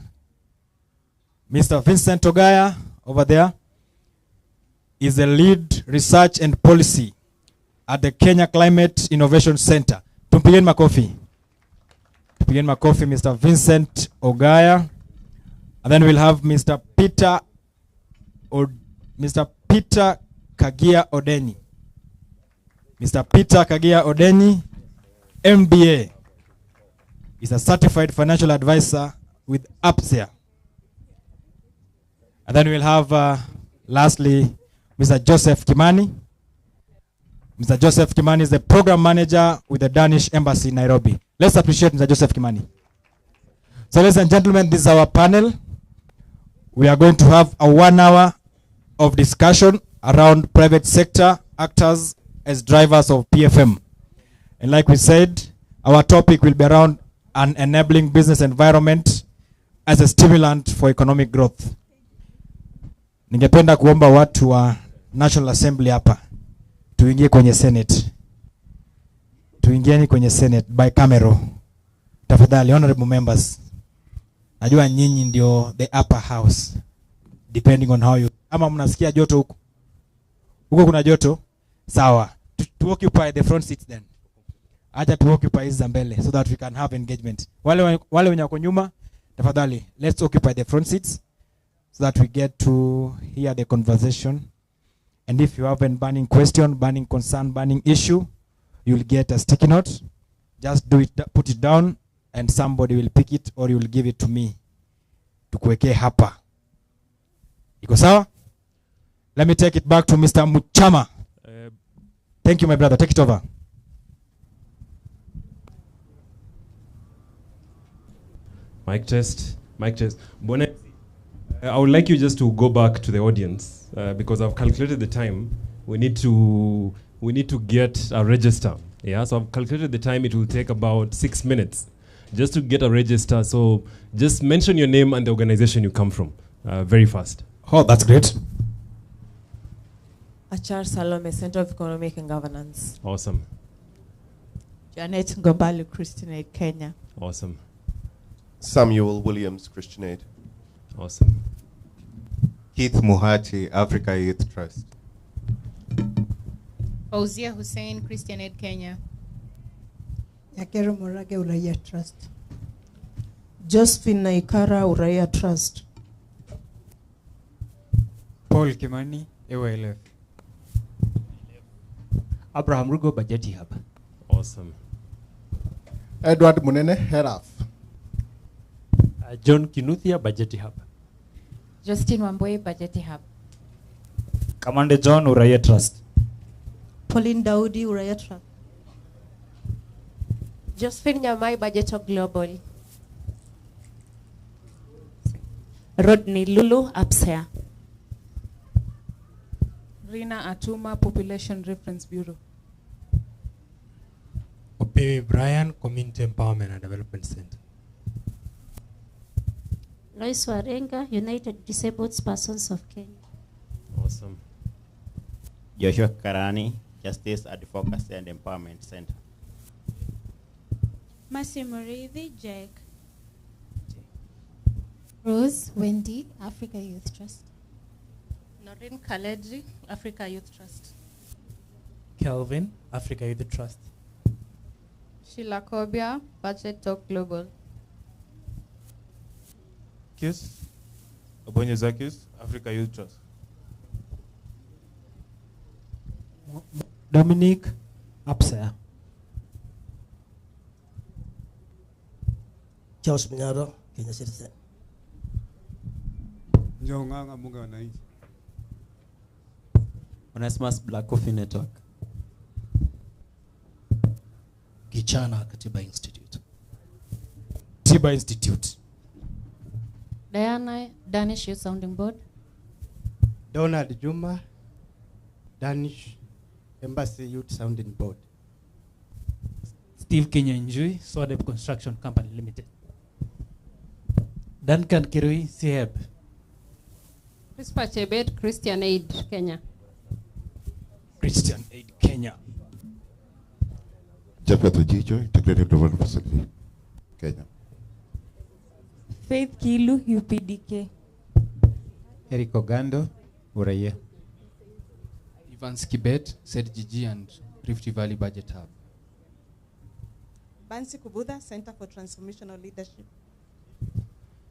Mr. Vincent Ogaya over there is the lead research and policy at the Kenya Climate Innovation Center. Tumpigeni makofi. Tumpigeni makofi, Mr. Vincent Ogaya. And then we'll have Mr. Peter Kagia Odeni. Mr. Peter Kagia Odeni, MBA. He's a certified financial advisor with APSEA. And then we'll have, lastly, Mr. Joseph Kimani. Mr. Joseph Kimani is the program manager with the Danish Embassy in Nairobi. Let's appreciate Mr. Joseph Kimani. So, ladies and gentlemen, this is our panel. We are going to have a 1 hour of discussion around private sector actors as drivers of PFM. And like we said, our topic will be around an enabling business environment as a stimulant for economic growth. Ningependa kuomba watu wa National Assembly hapa tuingie kwenye Senate. Tuingieni kwenye Senate by camera. Tafadhali, honorable members. Najua nyinyi ndio the upper house, depending on how you. Ama mnasikia joto huko? Huko kuna joto? Sawa. To occupy the front seats then. Acha to occupy hizi za mbele so that we can have engagement. Wale wenye wako nyuma, tafadhali, let's occupy the front seats so that we get to hear the conversation. And if you have a burning question, burning concern, burning issue, you'll get a sticky note. Just do it, put it down, and somebody will pick it or you will give it to me. Tukuweke hapa. Iko sawa? Let me take it back to Mr. Muchama. Thank you, my brother. Take it over. Mic test. Mic test. I would like you just to go back to the audience because I've calculated the time. We need to get a register. Yeah, so I've calculated the time. It will take about 6 minutes just to get a register. So just mention your name and the organization you come from very fast. Oh, that's great. Achar Salome, Center of Economic and Governance. Awesome. Janet Ngobalu, Christian Aid, Kenya. Awesome. Samuel Williams, Christian Aid. Awesome. Keith Muhati, Africa Youth Trust. Fauzia Hussein, Christian Aid, Kenya. Yakero Morage, Uraya Trust. Josephine Naikara, Uraya Trust. Paul Kimani, AYLF. Abraham Rugo, Bajeti Hub. Awesome. Edward Munene, Heraf. John Kinuthia, Bajeti Hub. Justin Wamboi, Bajeti Hub. Commander John, Uraya Trust. Pauline Daudi, Uraya Trust. Josephine Nyamai, Budget Global. Rodney Lulu, APSEA. Rina Atuma, Population Reference Bureau. Opewe Brian, Community Empowerment and Development Center. Lois Warenga, United Disabled Persons of Kenya. Awesome. Joshua Karani, Justice Advocacy and Empowerment Center. Mercy Murithi, Jake. Rose Wendy, Africa Youth Trust. Noreen Kaledri, Africa Youth Trust. Kelvin, Africa Youth Trust. Sheila Kobia, Budget Talk Global. Kiss, Obonyo Zakis, Africa Youth Trust. Dominic, APSEA. Charles Minyaro, Kenya Citizen. Njonganga Munga Wananchi. Onesimus Black Coffee Network. Gichana Katiba Institute. Katiba Institute. Diana, Danish Youth Sounding Board. Donald Juma, Danish Embassy Youth Sounding Board. Steve Kinyanjui, Swadep Construction Company Limited. Duncan Kirui, CHEB. Crispa Chebet, Christian Aid, Kenya. Christian Aid, Kenya. Japet Ujijo, Integrated Development Facility. Kenya. Faith Kilu, UPDK. Eric Ogando, Uraia. Evans Kibet, ZGG and Rift Valley Budget Hub. Bansi Kubuda, Center for Transformational Leadership.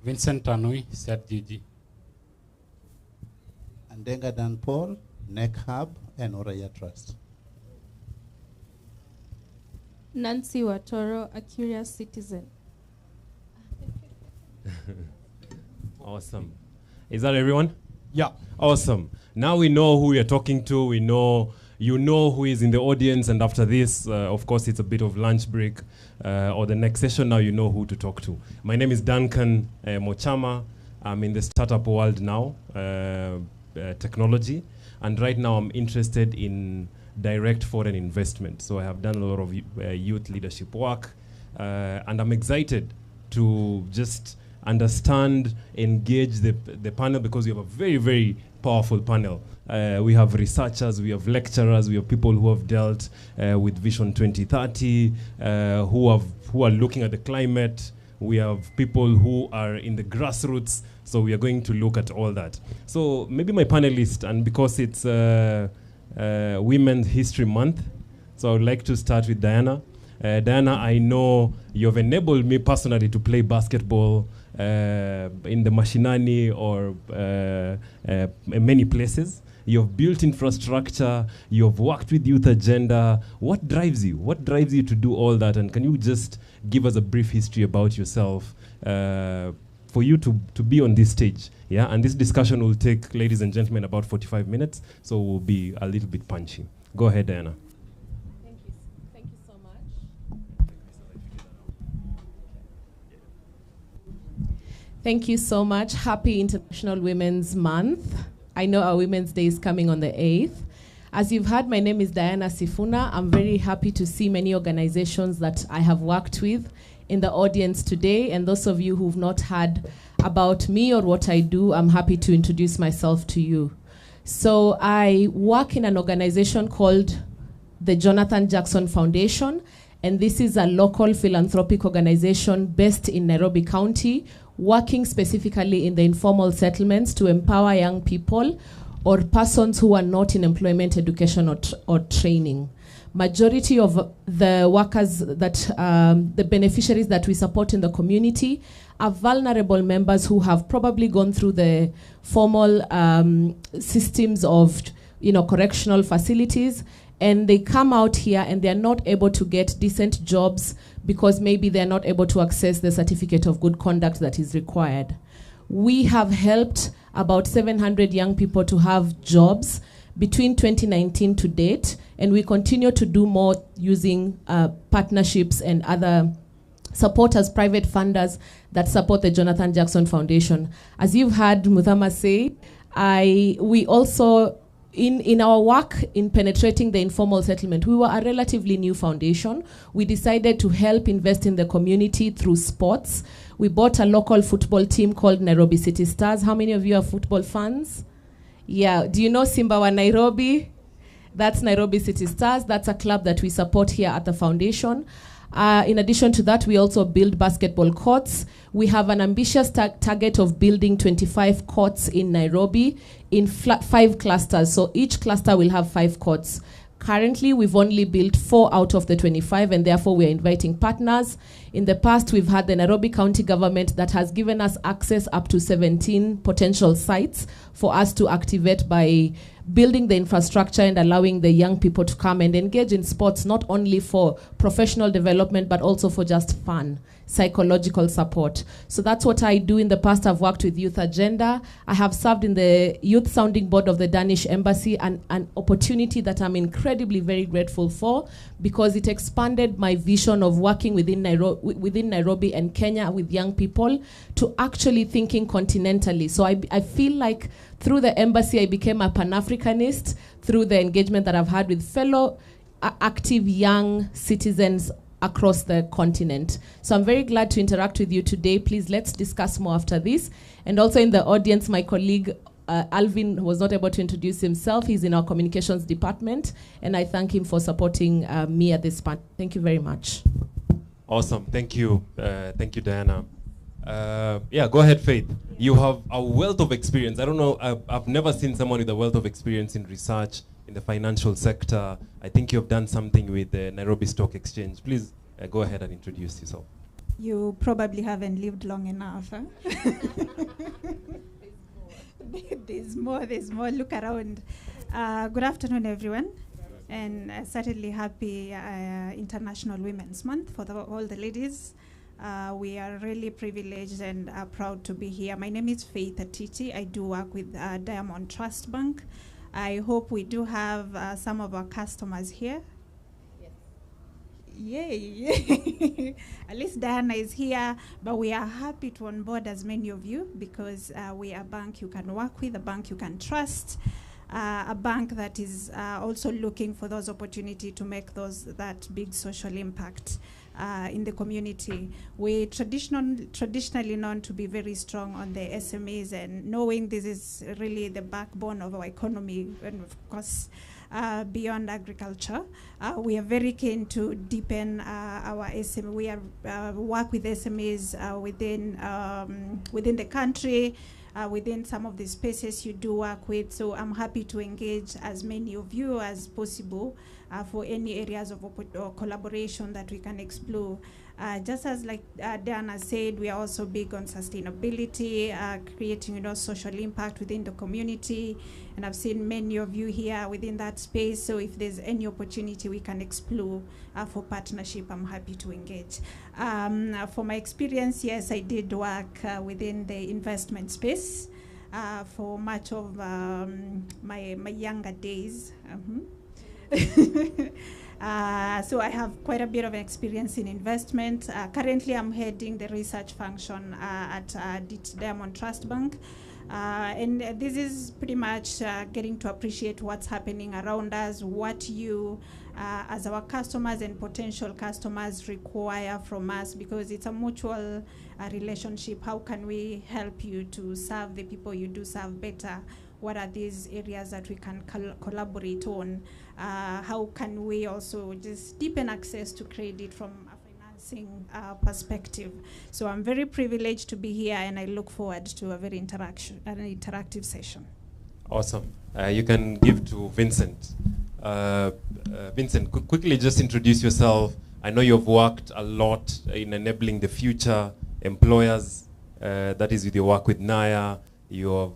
Vincent Tanui, ZGG. Andenga Dan Paul, NEC Hub, and Uraia Trust. Nancy Watoro, a curious citizen. Awesome. Is that everyone? Yeah. Awesome. Now we know who we are talking to. We know, you know who is in the audience. And after this, of course, it's a bit of lunch break. Or the next session, now you know who to talk to. My name is Duncan Mochama. I'm in the startup world now, technology. And right now I'm interested in direct foreign investment. So I have done a lot of youth leadership work. And I'm excited to just understand, engage the panel, because we have a very, very powerful panel. We have researchers, we have lecturers, we have people who have dealt with Vision 2030, who are looking at the climate. We have people who are in the grassroots. So we are going to look at all that. So maybe my panelist, and because it's Women's History Month, so I would like to start with Diana. Diana, I know you've enabled me personally to play basketball in the Mashinani or many places. You've built infrastructure, you've worked with Youth Agenda. What drives you? What drives you to do all that? And can you just give us a brief history about yourself for you to be on this stage? Yeah, and this discussion will take, ladies and gentlemen, about 45 minutes, so we'll be a little bit punchy. Go ahead, Diana. Thank you so much. Thank you so much. Happy International Women's Month. I know our Women's Day is coming on the 8th. As you've heard, my name is Diana Sifuna. I'm very happy to see many organizations that I have worked with in the audience today. And those of you who've not heard about me or what I do, I'm happy to introduce myself to you. So I work in an organization called the Jonathan Jackson Foundation. And this is a local philanthropic organization based in Nairobi County, working specifically in the informal settlements to empower young people or persons who are not in employment, education, or training. Majority of the workers that, the beneficiaries that we support in the community are vulnerable members who have probably gone through the formal systems of, correctional facilities, and they come out here and they're not able to get decent jobs because maybe they're not able to access the certificate of good conduct that is required. We have helped about 700 young people to have jobs between 2019 to date, and we continue to do more using partnerships and other supporters, private funders that support the Jonathan Jackson Foundation. As you've heard Muthama say, we also, in our work in penetrating the informal settlement, we were a relatively new foundation. We decided to help invest in the community through sports. We bought a local football team called Nairobi City Stars. How many of you are football fans? Yeah, do you know Simba wa Nairobi? That's Nairobi City Stars. That's a club that we support here at the foundation. In addition to that, we also build basketball courts. We have an ambitious target of building 25 courts in Nairobi in 5 clusters. So each cluster will have 5 courts. Currently, we've only built 4 out of the 25, and therefore we are inviting partners. In the past, we've had the Nairobi County government that has given us access up to 17 potential sites for us to activate by building the infrastructure and allowing the young people to come and engage in sports, not only for professional development, but also for just fun, psychological support. So that's what I do. In the past, I've worked with Youth Agenda. I have served in the Youth Sounding Board of the Danish Embassy, an opportunity that I'm incredibly very grateful for, because it expanded my vision of working within Nairobi and Kenya with young people to actually thinking continentally. So I feel like through the embassy, I became a Pan-Africanist through the engagement that I've had with fellow active young citizens across the continent. So I'm very glad to interact with you today. Please, let's discuss more after this. And also in the audience, my colleague, Alvin, was not able to introduce himself. He's in our communications department, and I thank him for supporting me at this point. Thank you very much. Awesome. Thank you. Thank you, Diana. Yeah, go ahead, Faith. You have a wealth of experience. I don't know, I've never seen someone with a wealth of experience in research, in the financial sector. I think you have done something with the Nairobi Stock Exchange. Please go ahead and introduce yourself. You probably haven't lived long enough. Huh? There's more. Look around. Good afternoon, everyone. And certainly happy International Women's Month for all the ladies. We are really privileged and proud to be here. My name is Faith Atiti. I do work with Diamond Trust Bank. I hope we do have some of our customers here. Yay! At least Diana is here, but we are happy to onboard as many of you because we are a bank you can work with, a bank you can trust, a bank that is also looking for those opportunities to make that big social impact in the community. We traditionally known to be very strong on the SMEs, and knowing this is really the backbone of our economy, and of course, beyond agriculture. We are very keen to deepen our SME. We are work with SMEs within the country, within some of the spaces you do work with. So I'm happy to engage as many of you as possible for any areas of collaboration that we can explore. Just as like Diana said, we are also big on sustainability, creating social impact within the community. And I've seen many of you here within that space. So if there's any opportunity we can explore for partnership, I'm happy to engage. For my experience, yes, I did work within the investment space for much of my younger days. So I have quite a bit of experience in investment. Currently, I'm heading the research function at Diamond Trust Bank. And this is pretty much getting to appreciate what's happening around us, what you, as our customers and potential customers, require from us, because it's a mutual relationship. How can we help you to serve the people you do serve better? What are these areas that we can collaborate on? How can we also just deepen access to credit from a financing perspective? So I'm very privileged to be here, and I look forward to a very interactive session. Awesome. You can give to Vincent. Vincent, quickly just introduce yourself. I know you've worked a lot in enabling the future employers. That is with your work with NAYA. You have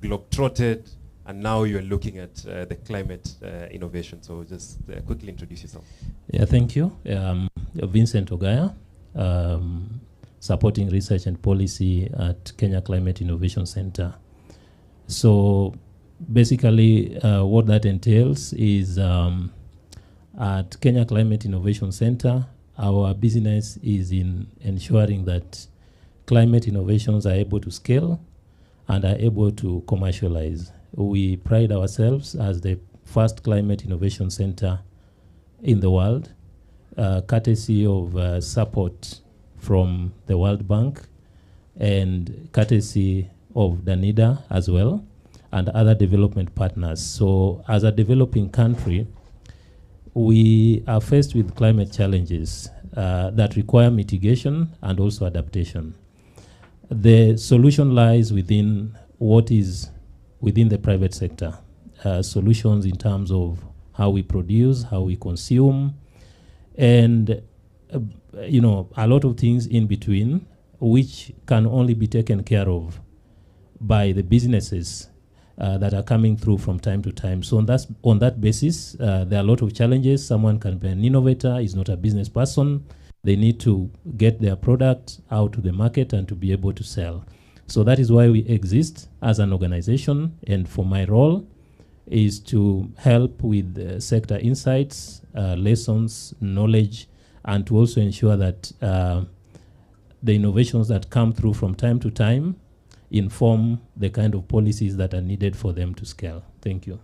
globe-trotted, and now you're looking at the climate innovation. So just quickly introduce yourself. Yeah, thank you. Vincent Ogaya, supporting research and policy at Kenya Climate Innovation Center. So basically what that entails is at Kenya Climate Innovation Center, our business is in ensuring that climate innovations are able to scale and are able to commercialize. We pride ourselves as the first climate innovation center in the world, courtesy of support from the World Bank and courtesy of DANIDA as well, and other development partners. So as a developing country, we are faced with climate challenges that require mitigation and also adaptation. The solution lies within what is within the private sector. Solutions in terms of how we produce, how we consume, and a lot of things in between, which can only be taken care of by the businesses that are coming through from time to time. So on that basis, there are a lot of challenges. Someone can be an innovator, is not a business person. They need to get their product out to the market and to be able to sell. So that is why we exist as an organization. And for my role is to help with sector insights, lessons, knowledge, and to also ensure that the innovations that come through from time to time inform the kind of policies that are needed for them to scale. Thank you.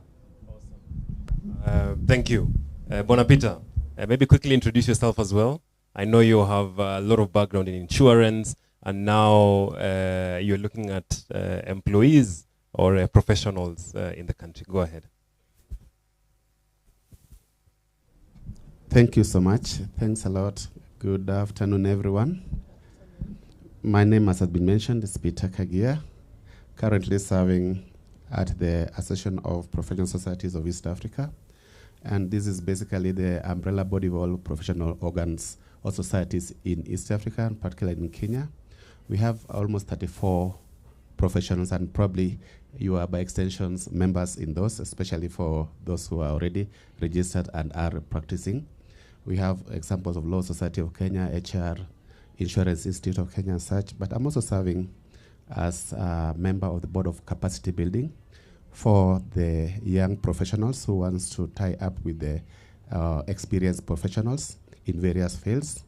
Awesome. Thank you. Bonapita, maybe quickly introduce yourself as well. I know you have a lot of background in insurance, and now you're looking at employees or professionals in the country. Go ahead. Thank you so much. Thanks a lot. Good afternoon, everyone. My name, as has been mentioned, is Peter Kagia, currently serving at the Association of Professional Societies of East Africa. And this is basically the umbrella body of all professional organs or societies in East Africa, and particularly in Kenya. We have almost 34 professionals, and probably you are by extensions members in those, especially for those who are already registered and are practicing. We have examples of Law Society of Kenya, HR, Insurance Institute of Kenya and such, but I'm also serving as a member of the Board of Capacity Building for the young professionals who wants to tie up with the experienced professionals in various fields,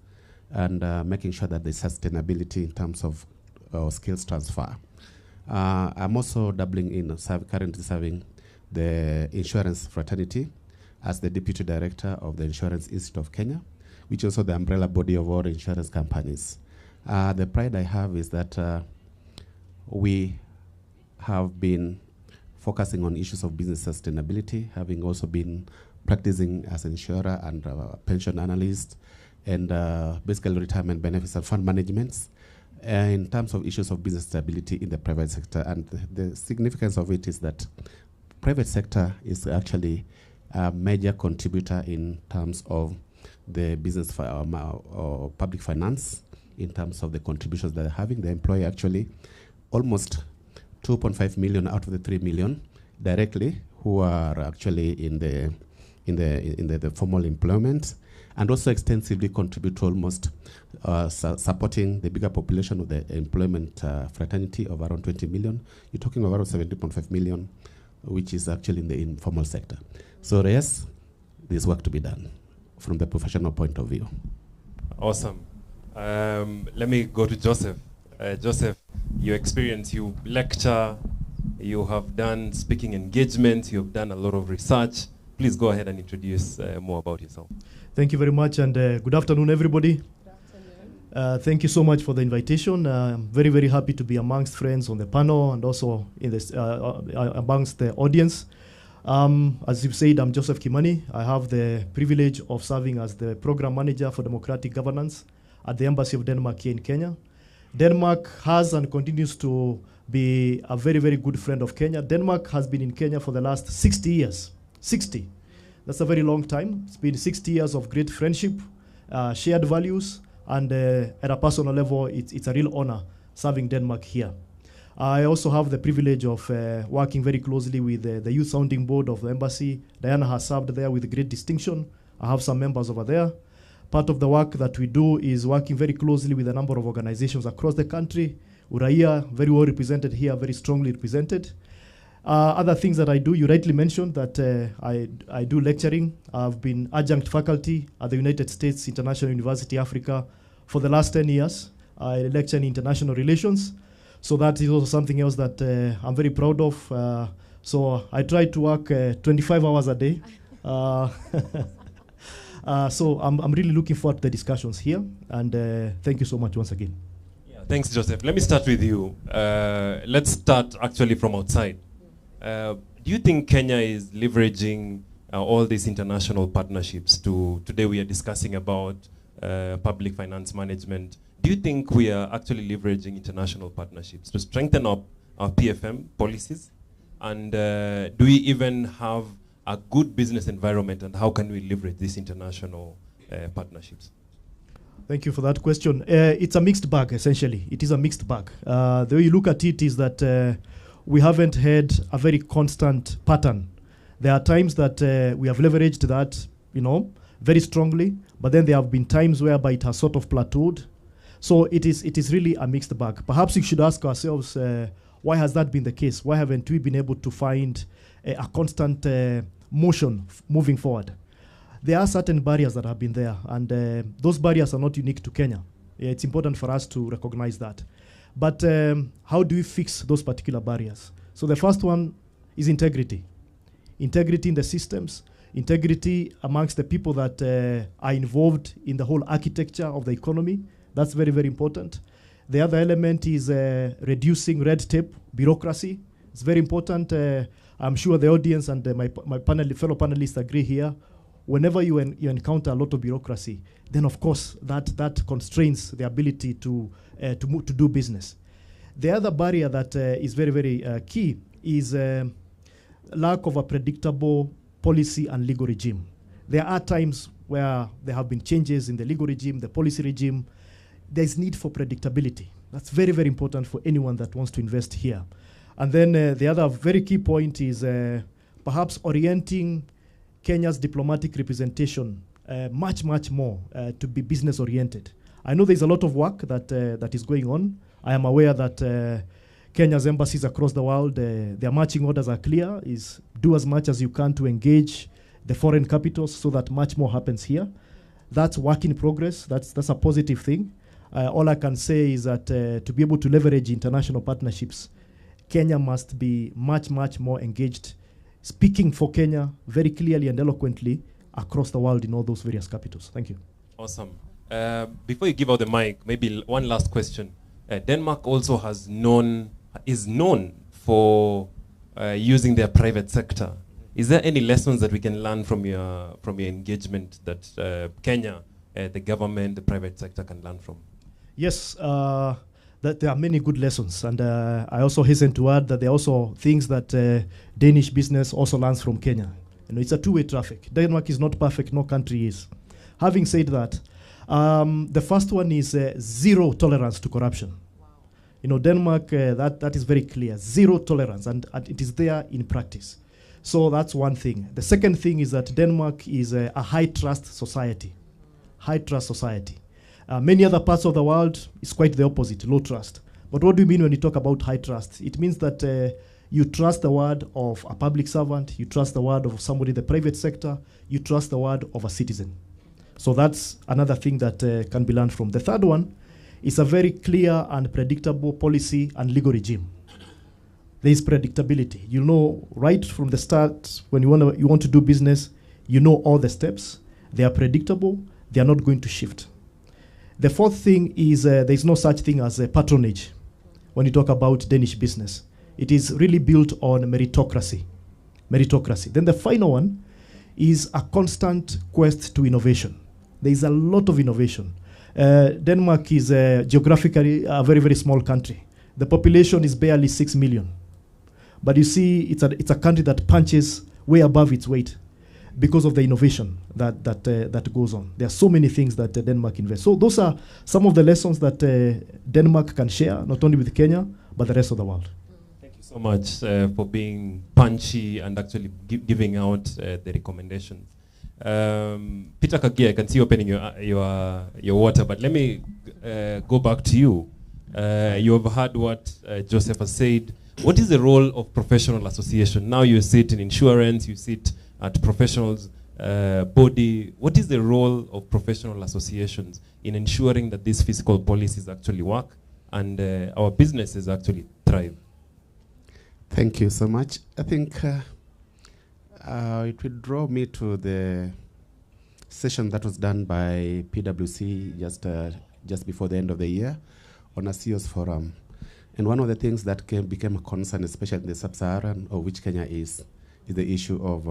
and making sure that there's sustainability in terms of skills transfer. I'm also dabbling in currently serving the insurance fraternity as the Deputy Director of the Insurance Institute of Kenya, which is also the umbrella body of all insurance companies. The pride I have is that we have been focusing on issues of business sustainability, having also been practicing as an insurer and pension analyst, and basically retirement benefits and fund managements, in terms of issues of business stability in the private sector. And the significance of it is that private sector is actually a major contributor in terms of the business or public finance, in terms of the contributions that they're having. They employ actually almost 2.5 million out of the 3 million directly, who are actually in the formal employment, and also extensively contribute to almost supporting the bigger population of the employment fraternity of around 20 million. You're talking about around 17.5 million, which is actually in the informal sector. So yes, there's work to be done from the professional point of view. Awesome. Let me go to Joseph. Joseph, your experience, you lecture, you have done speaking engagements, you have done a lot of research. Please go ahead and introduce more about yourself. Thank you very much, and good afternoon, everybody. Good afternoon. Thank you so much for the invitation. I'm very, very happy to be amongst friends on the panel and also in this, amongst the audience. As you've said, I'm Joseph Kimani. I have the privilege of serving as the Program Manager for Democratic Governance at the Embassy of Denmark here in Kenya. Denmark has and continues to be a very, very good friend of Kenya. Denmark has been in Kenya for the last 60 years. 60. That's a very long time. It's been 60 years of great friendship, shared values, and at a personal level, it's a real honor serving Denmark here. I also have the privilege of working very closely with the Youth Sounding Board of the Embassy. Diana has served there with great distinction. I have some members over there. Part of the work that we do is working very closely with a number of organizations across the country. Uraia, very well represented here, very strongly represented. Other things that I do, you rightly mentioned that I do lecturing. I've been adjunct faculty at the United States International University, Africa for the last 10 years. I lecture in international relations. So that is also something else that I'm very proud of. So I try to work 25 hours a day. So I'm really looking forward to the discussions here. And thank you so much once again. Yeah, thanks, Joseph. Let me start with you. Let's start actually from outside. Do you think Kenya is leveraging all these international partnerships today we are discussing about public finance management? Do you think we are actually leveraging international partnerships to strengthen our PFM policies? And do we even have a good business environment, and how can we leverage these international partnerships? Thank you for that question. It's a mixed bag, essentially. It is a mixed bag. The way you look at it is that we haven't had a very constant pattern. There are times that we have leveraged that, very strongly, but then there have been times whereby it has sort of plateaued. So it is really a mixed bag. Perhaps we should ask ourselves, why has that been the case? Why haven't we been able to find a constant motion moving forward? There are certain barriers that have been there, and those barriers are not unique to Kenya. It's important for us to recognize that. But how do we fix those particular barriers? So the first one is integrity. Integrity in the systems, integrity amongst the people that are involved in the whole architecture of the economy. That's very, very important. The other element is reducing red tape, bureaucracy. It's very important. I'm sure the audience and my fellow panelists agree here. whenever you encounter a lot of bureaucracy, then of course that constrains the ability to do business. The other barrier that is very, very key is lack of a predictable policy and legal regime. There are times where there have been changes in the legal regime, the policy regime. There's need for predictability. That's very, very important for anyone that wants to invest here. And then the other very key point is perhaps orienting Kenya's diplomatic representation much, much more to be business oriented. I know there's a lot of work that is going on. I am aware that Kenya's embassies across the world, their marching orders are clear, is do as much as you can to engage the foreign capitals so that much more happens here. That's work in progress. That's a positive thing. All I can say is that to be able to leverage international partnerships, Kenya must be much, much more engaged, speaking for Kenya very clearly and eloquently across the world in all those various capitals. Thank you. Awesome. Before you give out the mic, maybe one last question. Denmark also is known for using their private sector. Is there any lessons that we can learn from your engagement that Kenya, the government, the private sector can learn from? Yes, that there are many good lessons, and I also hasten to add that there are also things that Danish business also learns from Kenya. You know, it's a two-way traffic. Denmark is not perfect; no country is. Having said that, the first one is zero tolerance to corruption. You know, Denmark, that is very clear, zero tolerance, and it is there in practice. So that's one thing. The second thing is that Denmark is a high-trust society. High-trust society. Many other parts of the world, it's quite the opposite, low trust. But what do you mean when you talk about high trust? It means that you trust the word of a public servant, you trust the word of somebody in the private sector, you trust the word of a citizen. So that's another thing that can be learned from. The third one is a very clear and predictable policy and legal regime. There is predictability. You know right from the start when you want to do business, you know all the steps. They are predictable. They are not going to shift. The fourth thing is there is no such thing as patronage when you talk about Danish business. It is really built on meritocracy. Meritocracy. Then the final one is a constant quest to innovation. There is a lot of innovation. Denmark is geographically a very, very small country. The population is barely 6 million. But you see, it's a country that punches way above its weight because of the innovation that goes on. There are so many things that Denmark invests. So those are some of the lessons that Denmark can share, not only with Kenya, but the rest of the world. Thank you so much for being punchy and actually giving out the recommendations. Peter Kagia, I can see you opening your water, but let me go back to you. You have heard what Joseph has said. What is the role of professional association? Now you sit in insurance, you sit at professionals body. What is the role of professional associations in ensuring that these fiscal policies actually work and our businesses actually thrive? Thank you so much. I think it will draw me to the session that was done by PwC just before the end of the year on a CEO's forum. And one of the things that became a concern, especially in the sub-Saharan, of which Kenya is the issue of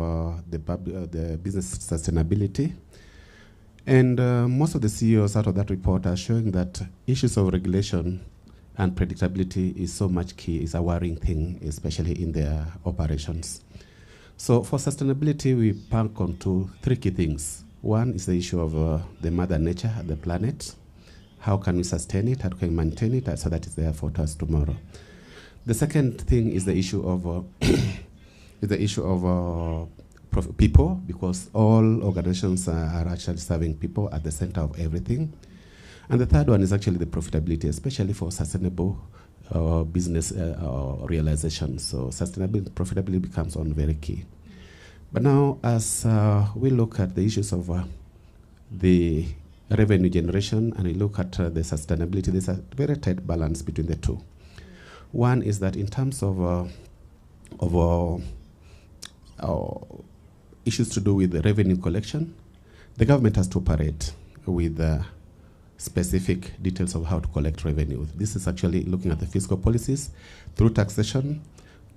the business sustainability. And most of the CEOs out of that report are showing that issues of regulation and predictability is so much key, is a worrying thing, especially in their operations. So for sustainability, we bank on three key things. One is the issue of the mother nature, the planet. How can we sustain it? How can we maintain it so that it's there for us tomorrow? The second thing is the issue of people, because all organizations are actually serving people at the center of everything. And the third one is actually the profitability, especially for sustainable business realization. So sustainability, profitability becomes one very key. But now, as we look at the issues of the revenue generation and we look at the sustainability, there's a very tight balance between the two. One is that in terms of issues to do with the revenue collection, the government has to operate with specific details of how to collect revenue. This is actually looking at the fiscal policies through taxation,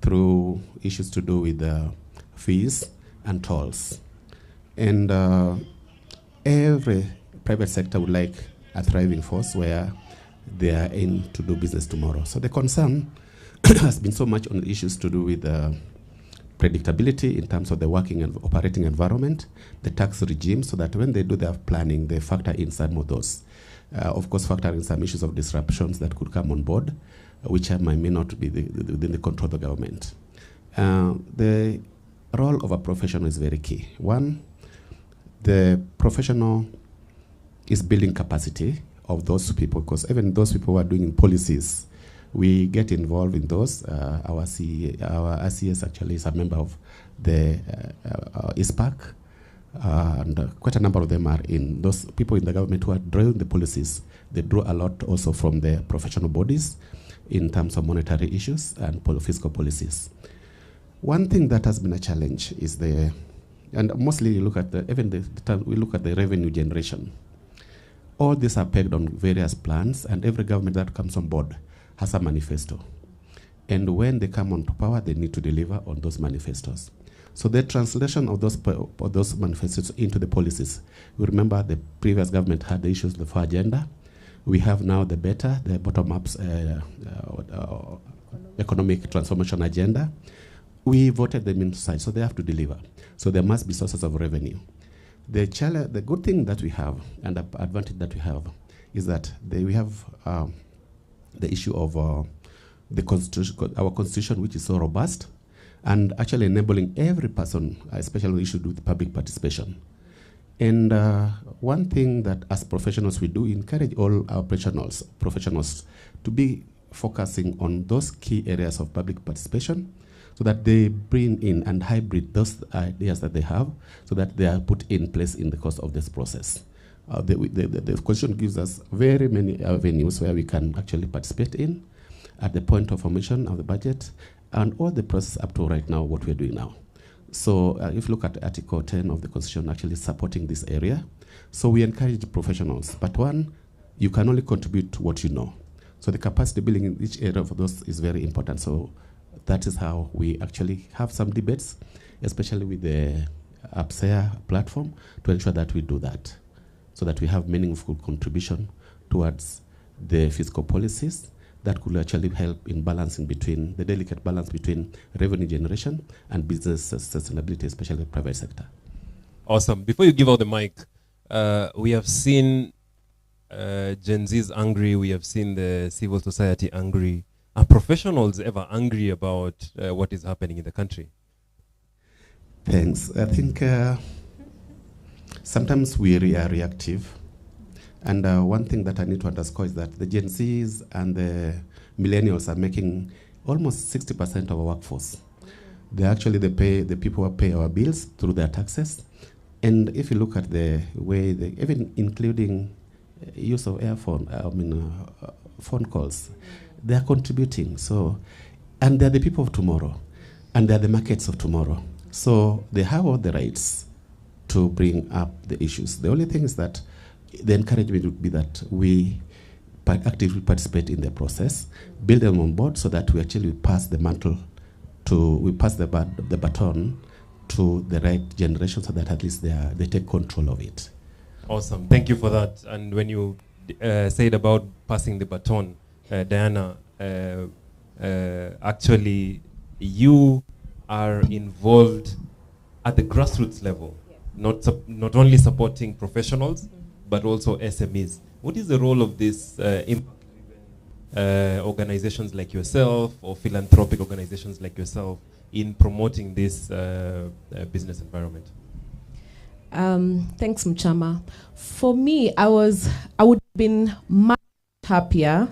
through issues to do with fees and tolls. And every private sector would like a thriving force where they are in to do business tomorrow. So the concern has been so much on the issues to do with predictability in terms of the working and operating environment, the tax regime, so that when they do their planning, they factor in some of those. Of course, factor in some issues of disruptions that could come on board, which may not be within the control of the government. The role of a professional is very key. One, the professional is building capacity of those people, because even those people who are doing policies, we get involved in those. Our RCS actually is a member of the ISPAC, and quite a number of them are in those people in the government who are drawing the policies. They draw a lot also from the professional bodies in terms of monetary issues and fiscal policies. One thing that has been a challenge is and mostly you look at we look at the revenue generation. All these are pegged on various plans, and every government that comes on board has a manifesto. And when they come on to power, they need to deliver on those manifestos. So the translation of those manifestos into the policies. We remember the previous government had the issues of the 4 agenda. We have now the bottom-up economic transformation agenda. We voted them inside, so they have to deliver. So there must be sources of revenue. The good thing that we have, and the advantage that we have, is that we have the issue of the constitution, our constitution, which is so robust, and actually enabling every person, especially the issue with public participation. And one thing that as professionals we do, encourage all our professionals to be focusing on those key areas of public participation, so that they bring in and hybrid those ideas that they have, so that they are put in place in the course of this process. The question gives us very many avenues where we can actually participate in at the point of formation of the budget and all the process up to right now, what we're doing now. So if you look at Article 10 of the Constitution, actually supporting this area. So we encourage professionals, but one, you can only contribute to what you know. So the capacity building in each area of those is very important. So that is how we actually have some debates, especially with the APSEA platform, to ensure that we do that, so that we have meaningful contribution towards the fiscal policies that could actually help in balancing between the delicate balance between revenue generation and business sustainability, especially the private sector. Awesome. Before you give out the mic, we have seen Gen Z's angry, we have seen the civil society angry. Are professionals ever angry about what is happening in the country? Thanks. I think sometimes we are reactive. And one thing that I need to underscore is that the Gen Zs and the millennials are making almost 60% of our workforce. They actually the people who pay our bills through their taxes. And if you look at the way, even including use of phone calls, they are contributing. So, and they're the people of tomorrow, and they're the markets of tomorrow. So they have all the rights to bring up the issues. The only thing is that the encouragement would be that we actively participate in the process, build them on board, so that we actually pass the mantle we pass the baton to the right generation, so that at least they take control of it. Awesome. Thank you for that. And when you said about passing the baton, Diana, actually you are involved at the grassroots level, not only supporting professionals, but also SMEs. What is the role of these organizations like yourself, or philanthropic organizations like yourself, in promoting this business environment? Thanks, Mchama. For me, I would have been much happier.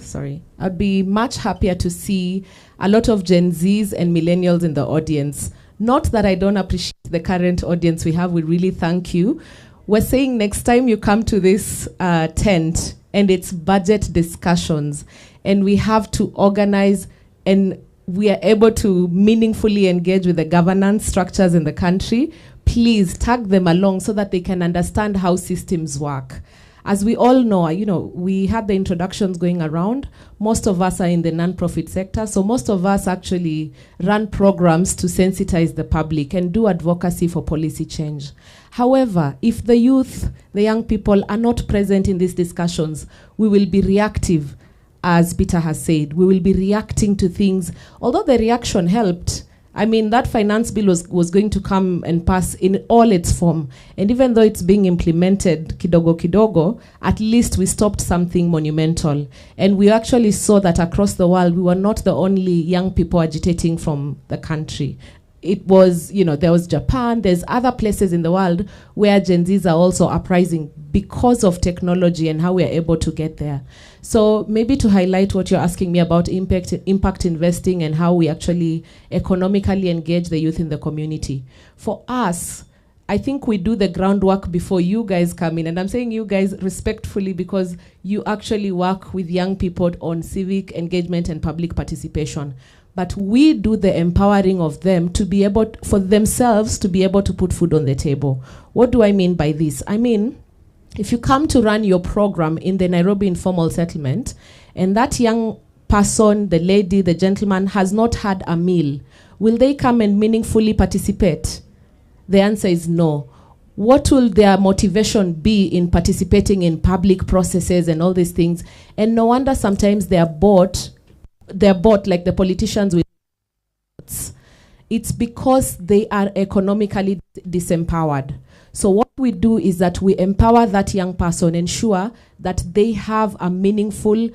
I'd be much happier to see a lot of Gen Zs and millennials in the audience. Not that I don't appreciate the current audience we have. We really thank you. We're saying next time you come to this tent and it's budget discussions, and we have to organize and we are able to meaningfully engage with the governance structures in the country, please tag them along so that they can understand how systems work. As we all know, we had the introductions going around. Most of us are in the non-profit sector, so most of us actually run programs to sensitize the public and do advocacy for policy change. However, if the youth, the young people are not present in these discussions, we will be reactive, as Peter has said. We will be reacting to things. Although the reaction helped, that finance bill was going to come and pass in all its form. And even though it's being implemented kidogo kidogo, at least we stopped something monumental. And we actually saw that across the world, we were not the only young people agitating from the country. It was, there was Japan, there's other places in the world where Gen Zs are also uprising because of technology and how we are able to get there. So maybe to highlight what you're asking me about impact investing and how we actually economically engage the youth in the community. For us, I think we do the groundwork before you guys come in. And I'm saying you guys respectfully because you actually work with young people on civic engagement and public participation. But we do the empowering of them to be able, for themselves, to be able to put food on the table. What do I mean by this? If you come to run your program in the Nairobi informal settlement, and that young person, the lady, the gentleman, has not had a meal, will they come and meaningfully participate? The answer is no. What will their motivation be in participating in public processes and all these things? And no wonder sometimes they're bought like the politicians with. It's because they are economically disempowered. So what we do is that we empower that young person, ensure that they have a meaningful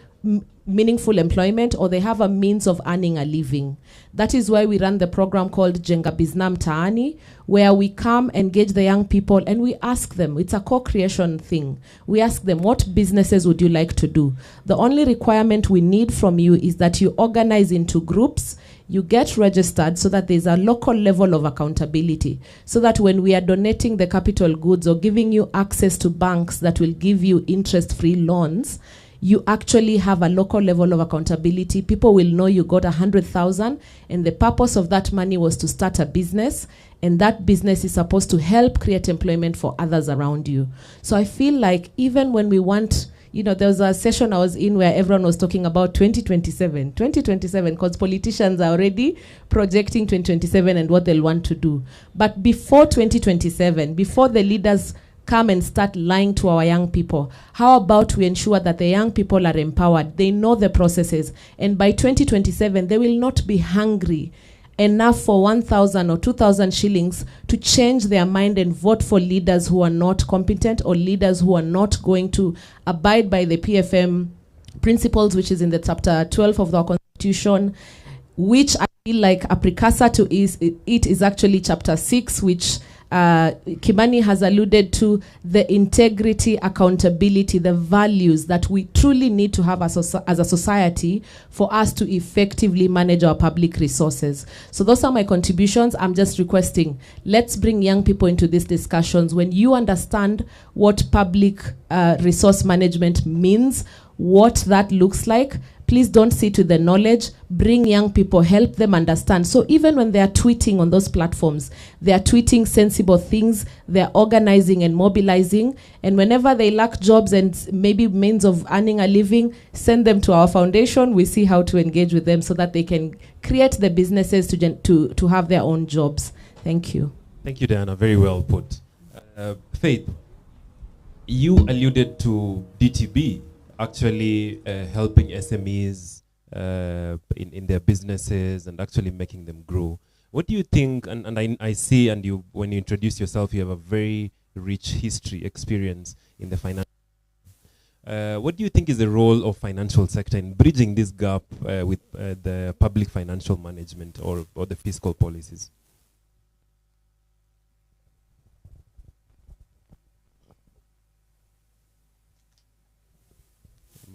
employment or they have a means of earning a living. That is why we run the program called Jenga Biznam Taani, where we come, engage the young people, and we ask them, it's a co-creation thing. We ask them, what businesses would you like to do? The only requirement we need from you is that you organize into groups, you get registered so that there's a local level of accountability, so that when we are donating the capital goods or giving you access to banks that will give you interest-free loans, you actually have a local level of accountability. People will know you got 100,000 and the purpose of that money was to start a business, and that business is supposed to help create employment for others around you. So I feel like even when we want, there was a session I was in where everyone was talking about 2027, because politicians are already projecting 2027 and what they'll want to do. But before 2027, before the leaders come and start lying to our young people, how about we ensure that the young people are empowered, they know the processes, and by 2027 they will not be hungry enough for 1,000 or 2,000 shillings to change their mind and vote for leaders who are not competent or leaders who are not going to abide by the PFM principles, which is in the chapter 12 of our constitution, which I feel like a precursor to it is actually chapter 6, which Kimani has alluded to, the integrity, accountability, the values that we truly need to have as a society for us to effectively manage our public resources. So those are my contributions. I'm just requesting, let's bring young people into these discussions. When you understand what public resource management means, what that looks like, please don't sit with the knowledge, bring young people, help them understand. So even when they are tweeting on those platforms, they are tweeting sensible things, they're organizing and mobilizing, and whenever they lack jobs and maybe means of earning a living, send them to our foundation. We see how to engage with them so that they can create the businesses to have their own jobs. Thank you. Thank you, Diana. Very well put. Faith, you alluded to DTB actually helping SMEs in their businesses and actually making them grow. What do you think, and I see, and you, when you introduce yourself, you have a very rich history, experience in the finance. What do you think is the role of financial sector in bridging this gap with the public financial management or the fiscal policies?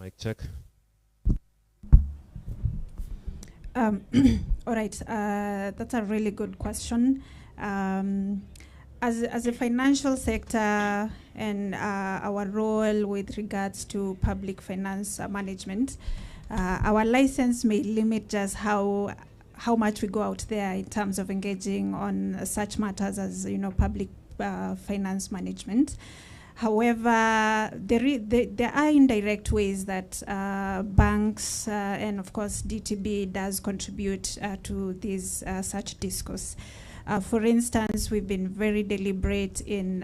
Mic check. All right, that's a really good question. As a financial sector and our role with regards to public finance management, our license may limit just how much we go out there in terms of engaging on such matters as public finance management. However, there are indirect ways that banks and of course DTB does contribute to this such discourse. For instance, we've been very deliberate in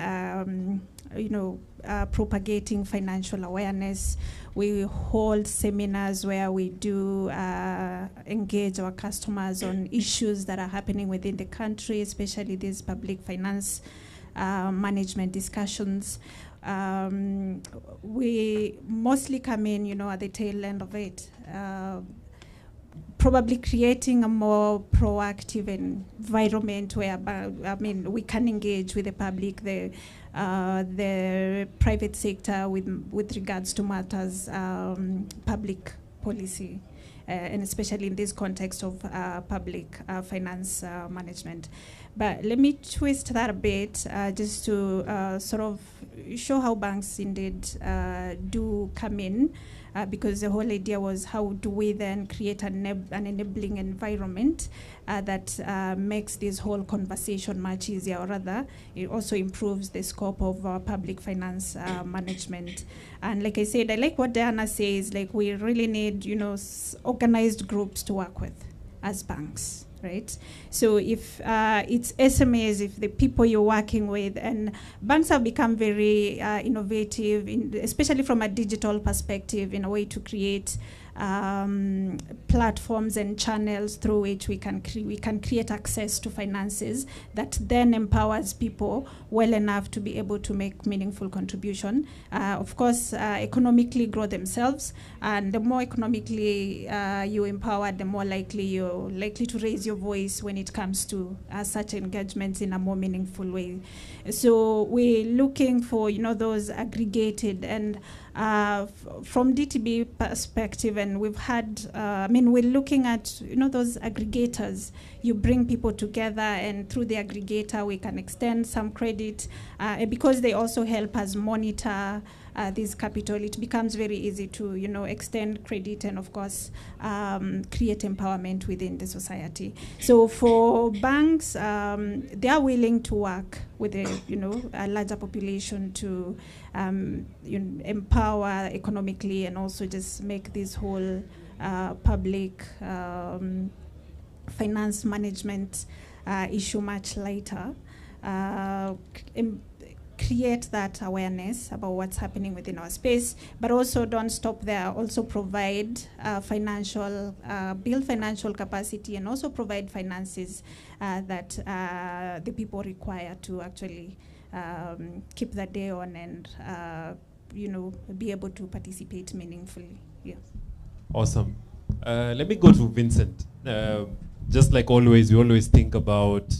propagating financial awareness. We hold seminars where we do engage our customers on issues that are happening within the country, especially these public finance management discussions. We mostly come in, at the tail end of it. Probably creating a more proactive environment where, we can engage with the public, the private sector with regards to matters, public policy, and especially in this context of public finance management. But let me twist that a bit just to sort of show how banks indeed do come in. Because the whole idea was how do we then create an enabling environment that makes this whole conversation much easier, or rather, it also improves the scope of public finance management. And like I said, I like what Diana says, like we really need, organized groups to work with as banks. Right? So if it's SMEs, if the people you're working with, and banks have become very innovative, especially from a digital perspective, in a way to create platforms and channels through which we can create access to finances that then empowers people well enough to be able to make meaningful contribution. Of course, economically grow themselves, and the more economically you empower, the more likely you're likely to raise your voice when it comes to such engagements in a more meaningful way. So we're looking for those aggregated, and from DTB perspective, and we've had, we're looking at, those aggregators. You bring people together, and through the aggregator, we can extend some credit. Because they also help us monitor this capital, it becomes very easy to, extend credit and, of course, create empowerment within the society. So for banks, they are willing to work with a larger population to empower economically, and also just make this whole public finance management issue much lighter. Create that awareness about what's happening within our space, but also don't stop there. Also provide build financial capacity, and also provide finances that the people require to actually keep the day on, and be able to participate meaningfully. Yeah. Awesome. Let me go to Vincent. Just like always, we always think about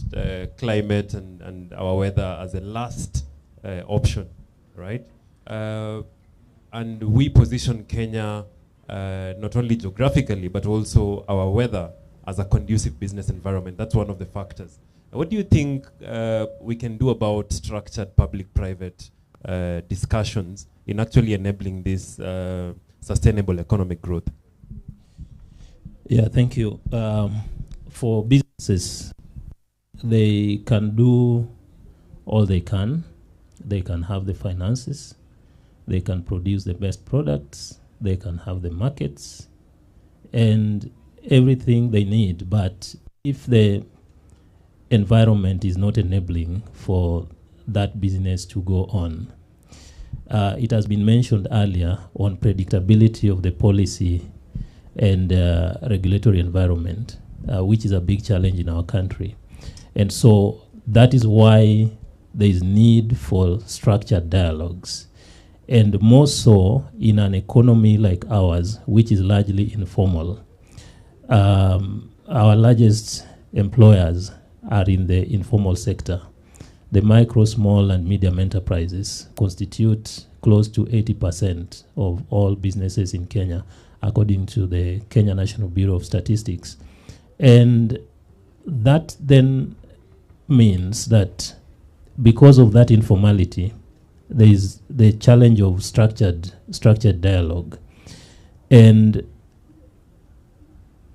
climate and our weather as a last option, right? And we position Kenya not only geographically, but also our weather as a conducive business environment. That's one of the factors. What do you think we can do about structured public-private discussions in actually enabling this sustainable economic growth? Yeah, thank you. For businesses, they can do all they can. They can have the finances, they can produce the best products, they can have the markets, and everything they need. But if the environment is not enabling for that business to go on, it has been mentioned earlier on predictability of the policy and regulatory environment, which is a big challenge in our country. And so that is why there is need for structured dialogues, and more so in an economy like ours, which is largely informal. Our largest employers are in the informal sector. The micro, small, and medium enterprises constitute close to 80% of all businesses in Kenya, according to the Kenya National Bureau of Statistics. And that then means that because of that informality, there is the challenge of structured dialogue. And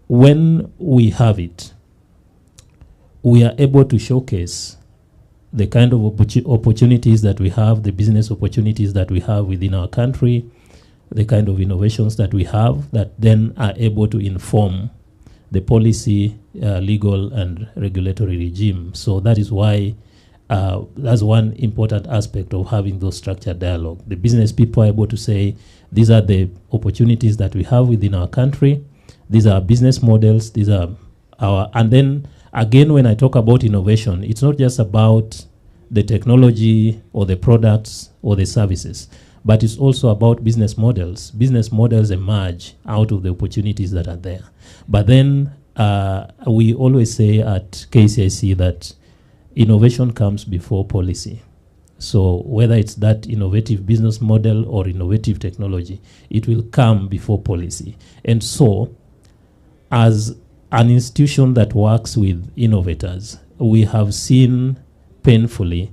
when we have it, we are able to showcase the kind of opportunities that we have, the business opportunities that we have within our country, the kind of innovations that we have that then are able to inform the policy, legal and regulatory regime. So that is why that's one important aspect of having those structured dialogue. The business people are able to say, these are the opportunities that we have within our country. These are business models. These are our, and then again, when I talk about innovation, it's not just about the technology or the products or the services, but it's also about business models. Business models emerge out of the opportunities that are there. But then we always say at KCIC that innovation comes before policy. So whether it's that innovative business model or innovative technology, it will come before policy. And so, as an institution that works with innovators, we have seen painfully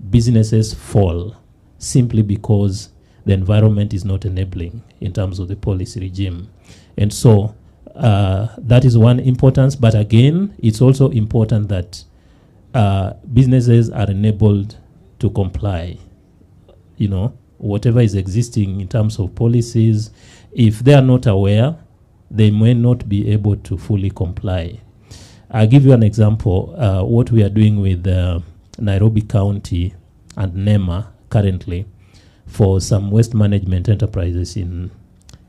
businesses fall simply because the environment is not enabling in terms of the policy regime. And so that is one importance, but again, it's also important that businesses are enabled to comply. You know, whatever is existing in terms of policies, if they are not aware, they may not be able to fully comply. I'll give you an example. What we are doing with Nairobi County and NEMA currently for some waste management enterprises in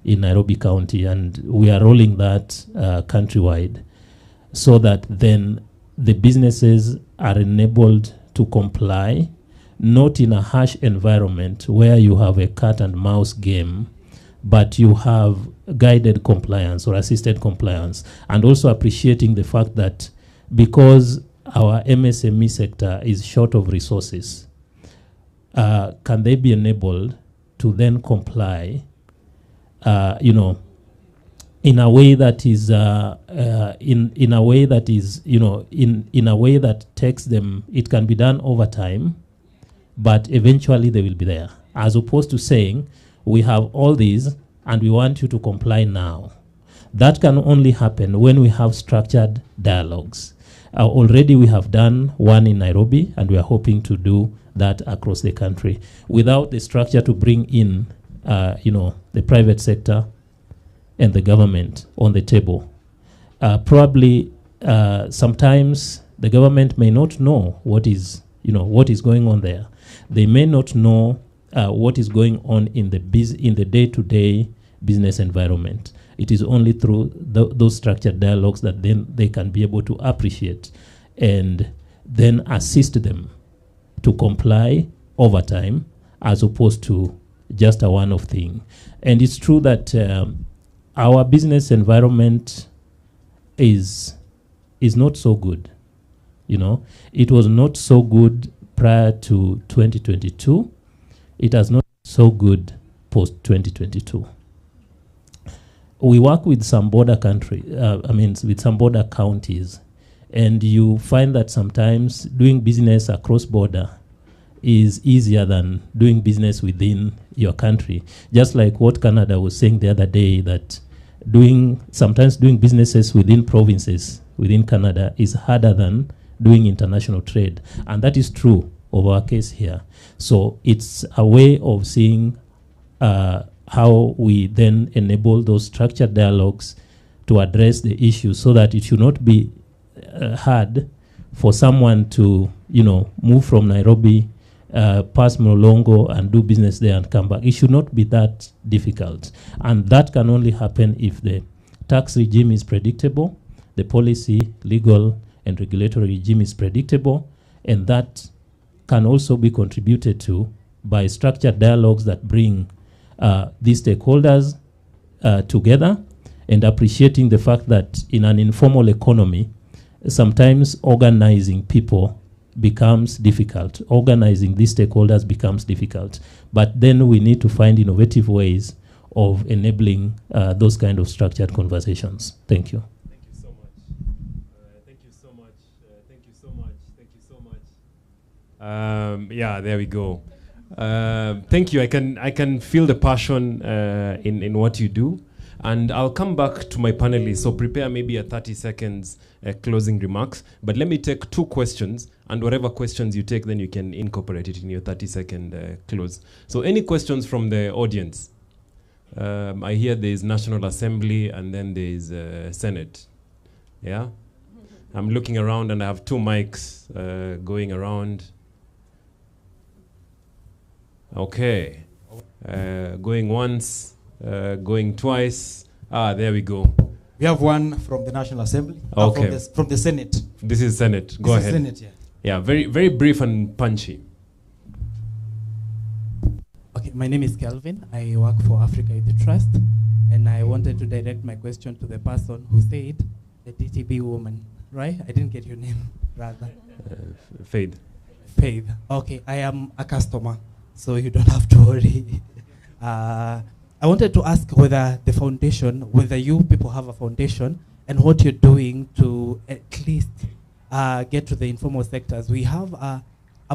Nairobi County, and we are rolling that countrywide so that then the businesses are enabled to comply, not in a harsh environment where you have a cat and mouse game, but you have guided compliance or assisted compliance, and also appreciating the fact that because our MSME sector is short of resources, can they be enabled to then comply, you know, in a way that is in a way that is, you know, in a way that takes them, it can be done over time, but eventually they will be there, as opposed to saying we have all these and we want you to comply now. That can only happen when we have structured dialogues. Already we have done one in Nairobi, and we are hoping to do that across the country. Without the structure to bring in, you know, the private sector and the government on the table, probably sometimes the government may not know what is, you know, what is going on there. They may not know what is going on in the day-to-day business environment. It is only through those structured dialogues that then they can be able to appreciate and then assist them to comply over time, as opposed to just a one-off thing. And it's true that our business environment is not so good. You know, it was not so good prior to 2022. It has not been so good post 2022. We work with some border with some border counties, and you find that sometimes doing business across border is easier than doing business within your country. Just like what Canada was saying the other day, that sometimes doing businesses within provinces within Canada is harder than doing international trade. And that is true of our case here. So it's a way of seeing how we then enable those structured dialogues to address the issues, so that it should not be hard for someone to, you know, move from Nairobi, pass Mlolongo and do business there and come back. It should not be that difficult. And that can only happen if the tax regime is predictable, the policy, legal and regulatory regime is predictable, and that can also be contributed to by structured dialogues that bring these stakeholders together, and appreciating the fact that in an informal economy, sometimes organizing people becomes difficult. Organizing these stakeholders becomes difficult. But then we need to find innovative ways of enabling those kind of structured conversations. Thank you. Thank you so much. Thank you so much. Thank you so much. Thank you so much. Yeah, there we go. Thank you. I can feel the passion in what you do. And I'll come back to my panelists, so prepare maybe a 30 seconds closing remarks. But let me take 2 questions, and whatever questions you take, then you can incorporate it in your 30-second close. So any questions from the audience? I hear there's National Assembly and then there's Senate. Yeah? I'm looking around and I have 2 mics going around. Okay. Going once, going twice. Ah, there we go. We have one from the National Assembly. Okay. From the Senate. This is Senate. Go This is ahead. Senate, yeah. Yeah, very, very brief and punchy. Okay, my name is Kelvin. I work for Africa Youth Trust, and I wanted to direct my question to the person who said the DTB woman, right? I didn't get your name, rather. Faith. Faith. Okay, I am a customer, so you don't have to worry. I wanted to ask whether the foundation, whether you people have a foundation, and what you're doing to at least get to the informal sectors. We have a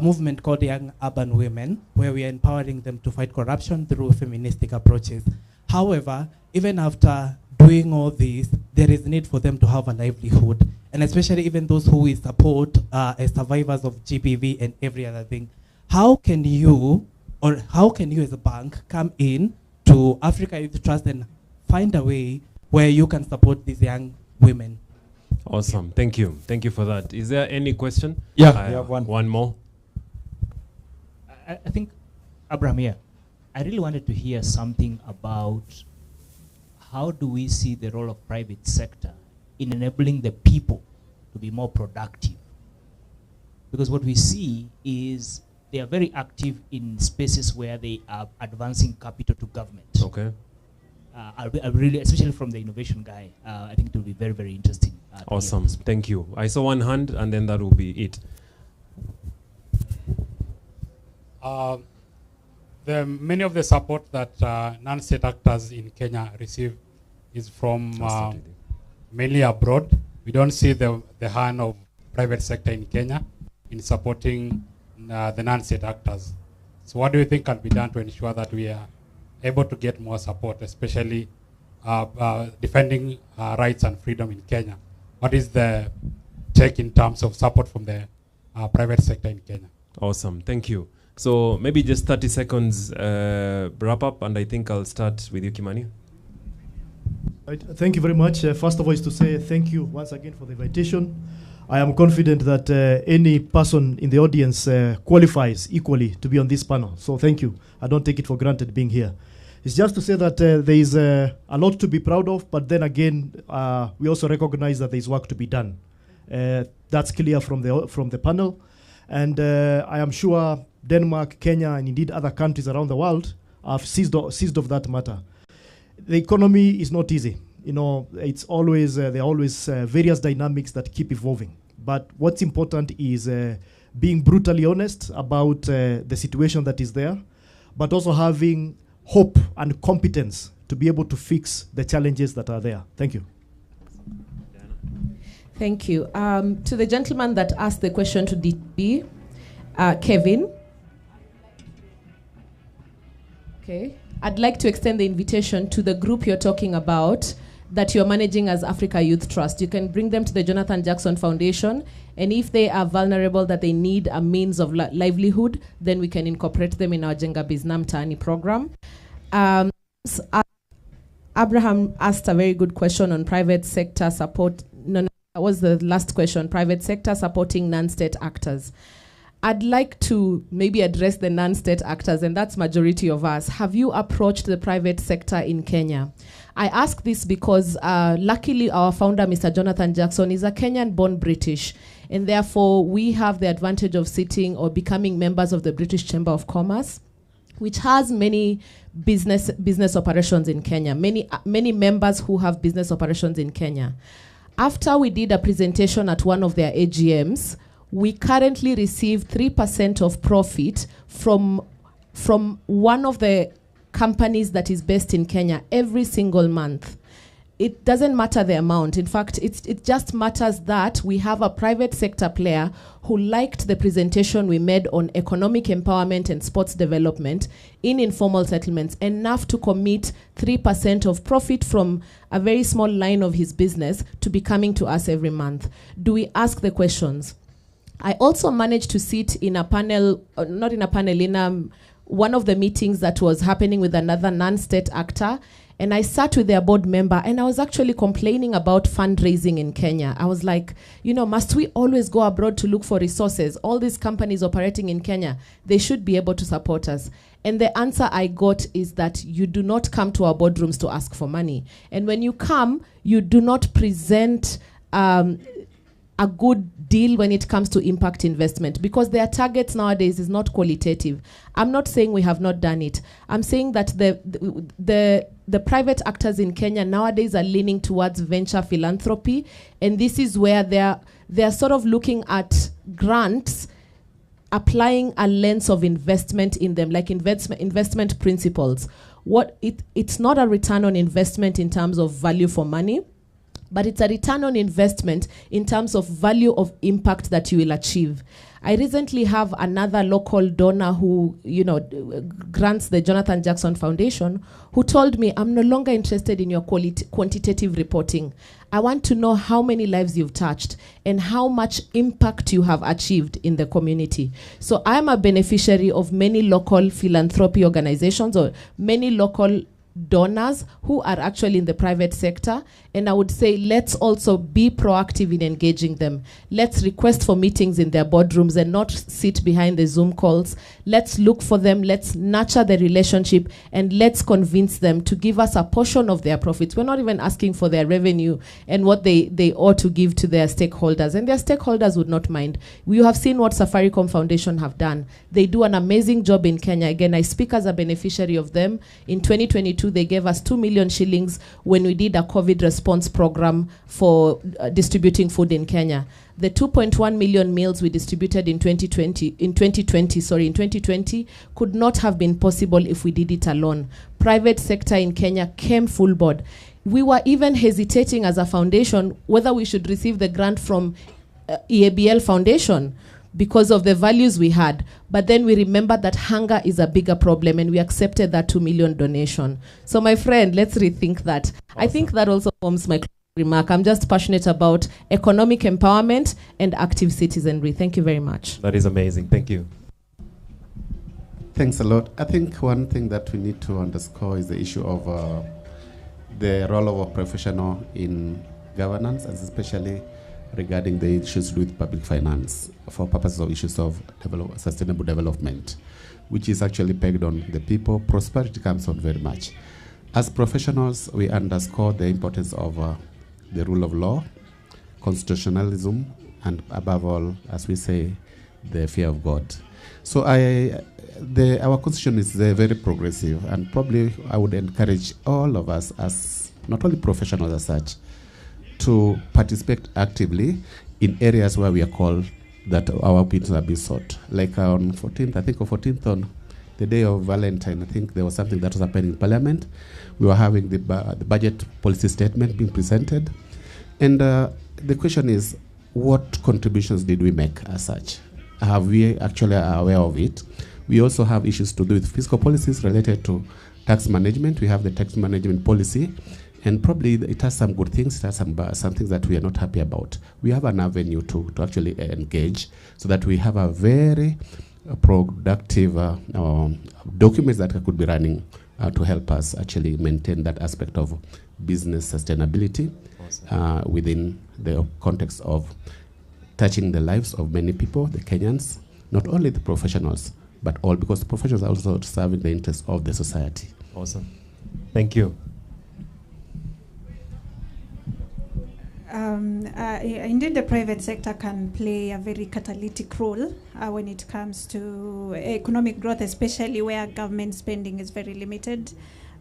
movement called Young Urban Women, where we are empowering them to fight corruption through feministic approaches. However, even after doing all this, there is need for them to have a livelihood, and especially even those who we support as survivors of GBV and every other thing. How can you as a bank come in to Africa Youth Trust and find a way where you can support these young women? Awesome. Thank you. Thank you for that. Is there any question? Yeah, we have one. One more. I think, Abraham here, I really wanted to hear something about how do we see the role of private sector in enabling the people to be more productive? Because what we see is they are very active in spaces where they are advancing capital to government. Okay. I really, especially from the innovation guy, I think it will be very, very interesting. Awesome. Thank you. I saw one hand, and then that will be it. Many of the support that non-state actors in Kenya receive is from mainly abroad. We don't see the hand of private sector in Kenya in supporting the non-state actors. So what do you think can be done to ensure that we are able to get more support, especially defending rights and freedom in Kenya? What is the take in terms of support from the private sector in Kenya? Awesome. Thank you. So maybe just 30 seconds wrap up, and I think I'll start with you, Kimani. Right. Thank you very much. First of all, is to say thank you once again for the invitation. I am confident that any person in the audience qualifies equally to be on this panel. So thank you. I don't take it for granted being here. It's just to say that there is a lot to be proud of, but then again, we also recognize that there is work to be done. That's clear from the panel. And I am sure Denmark, Kenya, and indeed other countries around the world have seized of that matter. The economy is not easy. You know, it's always there are always various dynamics that keep evolving. But what's important is being brutally honest about the situation that is there, but also having hope and competence to be able to fix the challenges that are there. Thank you. Thank you. To the gentleman that asked the question to DB, Kevin. Okay. I'd like to extend the invitation to the group you're talking about that you're managing as Africa Youth Trust. You can bring them to the Jonathan Jackson Foundation, and if they are vulnerable that they need a means of livelihood, then we can incorporate them in our Jenga Biznam Tani program. Abraham asked a very good question on private sector support. No, that was the last question, private sector supporting non-state actors. I'd like to maybe address the non-state actors, and that's majority of us. Have you approached the private sector in Kenya? I ask this because luckily our founder, Mr. Jonathan Jackson, is a Kenyan-born British, and therefore we have the advantage of sitting or becoming members of the British Chamber of Commerce, which has many business operations in Kenya, many members who have business operations in Kenya. After we did a presentation at one of their AGMs, we currently receive 3% of profit from one of the companies that is based in Kenya every single month. it doesn't matter the amount. In fact, it just matters that we have a private sector player who liked the presentation we made on economic empowerment and sports development in informal settlements enough to commit 3% of profit from a very small line of his business to be coming to us every month. Do we ask the questions? I also managed to sit in a panel, not in a panel, in one of the meetings that was happening with another non-state actor. And I sat with their board member and I was actually complaining about fundraising in Kenya. I was like, you know, must we always go abroad to look for resources? All these companies operating in Kenya, they should be able to support us. And the answer I got is that you do not come to our boardrooms to ask for money. And when you come, you do not present a good deal when it comes to impact investment, because their targets nowadays is not qualitative. I'm not saying we have not done it. I'm saying that the private actors in Kenya nowadays are leaning towards venture philanthropy, and this is where they're sort of looking at grants, applying a lens of investment in them, like investment principles. It's not a return on investment in terms of value for money, but it's a return on investment in terms of value of impact that you will achieve. I recently have another local donor who, you know, grants the Jonathan Jackson Foundation, who told me, I'm no longer interested in your quantitative reporting. I want to know how many lives you've touched and how much impact you have achieved in the community. So I'm a beneficiary of many local philanthropy organizations or many local donors who are actually in the private sector, and I would say let's also be proactive in engaging them. Let's request for meetings in their boardrooms and not sit behind the Zoom calls. Let's look for them, let's nurture the relationship, and let's convince them to give us a portion of their profits. We're not even asking for their revenue and what they ought to give to their stakeholders, and their stakeholders would not mind. You have seen what Safaricom Foundation have done. They do an amazing job in Kenya. Again, I speak as a beneficiary of them. In 2022, they gave us 2 million shillings when we did a COVID response program for distributing food in Kenya. The 2.1 million meals we distributed in 2020 could not have been possible if we did it alone. Private sector in Kenya came full board. We were even hesitating as a foundation whether we should receive the grant from EABL Foundation because of the values we had. But then we remembered that hunger is a bigger problem, and we accepted that 2 million donation. So my friend, let's rethink that. Awesome. I think that also forms my remark. I'm just passionate about economic empowerment and active citizenry. Thank you very much. That is amazing. Thank you. Thanks a lot. I think one thing that we need to underscore is the issue of the role of a professional in governance, and especially regarding the issues with public finance for purposes of issues of sustainable development, which is actually pegged on the people. Prosperity comes on very much. As professionals, we underscore the importance of the rule of law, constitutionalism, and above all, as we say, the fear of God. So our constitution is very progressive, and probably I would encourage all of us, as not only professionals as such, to participate actively in areas where we are called that our opinions are being sought. Like on 14th, I think on 14th, on the day of Valentine, I think there was something that was happening in Parliament. We were having the budget policy statement being presented. And the question is, what contributions did we make as such? Have we actually are aware of it? We also have issues to do with fiscal policies related to tax management. We have the tax management policy. And probably it has some good things, it has some things that we are not happy about. We have an avenue to actually engage so that we have a very productive documents that could be running to help us actually maintain that aspect of business sustainability within the context of touching the lives of many people, the Kenyans, not only the professionals, but all, because the professionals are also serving the interests of the society. Awesome. Thank you. Indeed, the private sector can play a very catalytic role when it comes to economic growth, especially where government spending is very limited.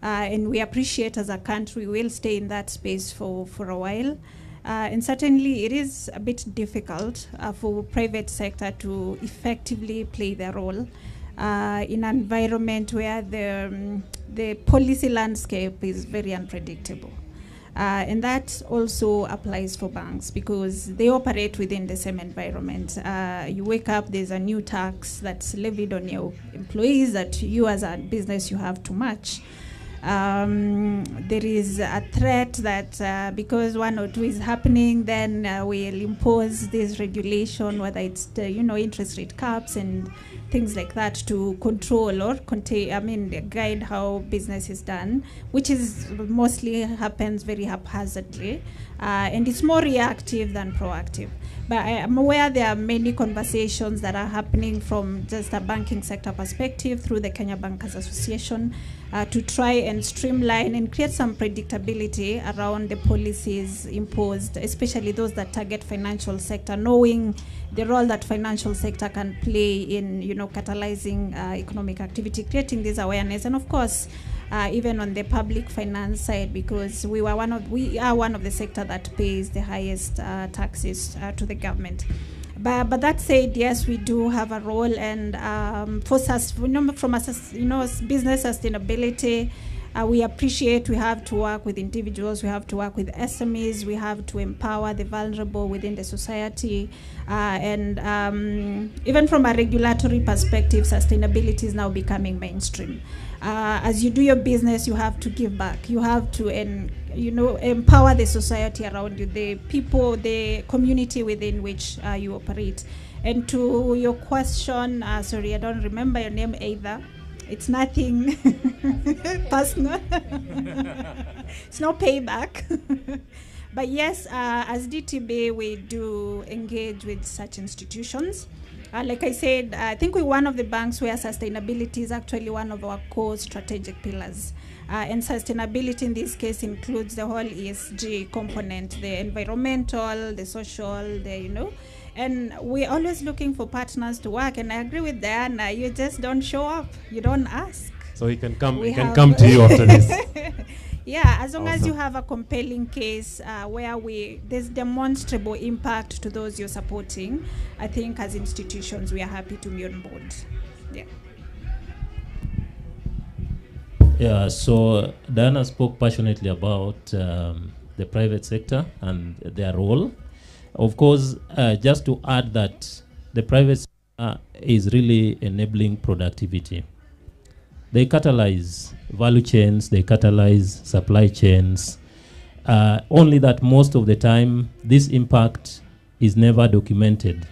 And we appreciate as a country, we'll stay in that space for a while. And certainly it is a bit difficult for private sector to effectively play their role in an environment where the policy landscape is very unpredictable. And that also applies for banks because they operate within the same environment. You wake up, there's a new tax that's levied on your employees that you as a business you have to match. There is a threat that because one or two is happening, then we'll impose this regulation, whether it's the, interest rate caps and things like that to control or guide how business is done, which is mostly happens very haphazardly, and it's more reactive than proactive. But I am aware there are many conversations that are happening from just a banking sector perspective through the Kenya Bankers Association to try and streamline and create some predictability around the policies imposed, especially those that target financial sector, knowing the role that financial sector can play in, catalyzing economic activity, creating this awareness, and of course, even on the public finance side, because we are one of the sector that pays the highest taxes to the government. But that said, yes, we do have a role, and from business sustainability, we appreciate we have to work with individuals, we have to work with SMEs, we have to empower the vulnerable within the society, and even from a regulatory perspective, sustainability is now becoming mainstream. As you do your business, you have to give back. You have to, empower the society around you, the people, the community within which you operate. And to your question, sorry, I don't remember your name either. It's nothing personal. It's no payback. But yes, as DTB, we do engage with such institutions. Like I said, I think we're one of the banks where sustainability is actually one of our core strategic pillars. And sustainability in this case includes the whole ESG component, the environmental, the social, and we're always looking for partners to work. And I agree with Diana, you just don't show up, you don't ask. So he can come to you after this. Yeah, as long as you have a compelling case where there's demonstrable impact to those you're supporting, I think as institutions we are happy to be on board. Yeah. Yeah, so Diana spoke passionately about the private sector and their role. Of course, just to add that the private sector is really enabling productivity. They catalyze value chains, they catalyze supply chains, only that most of the time this impact is never documented.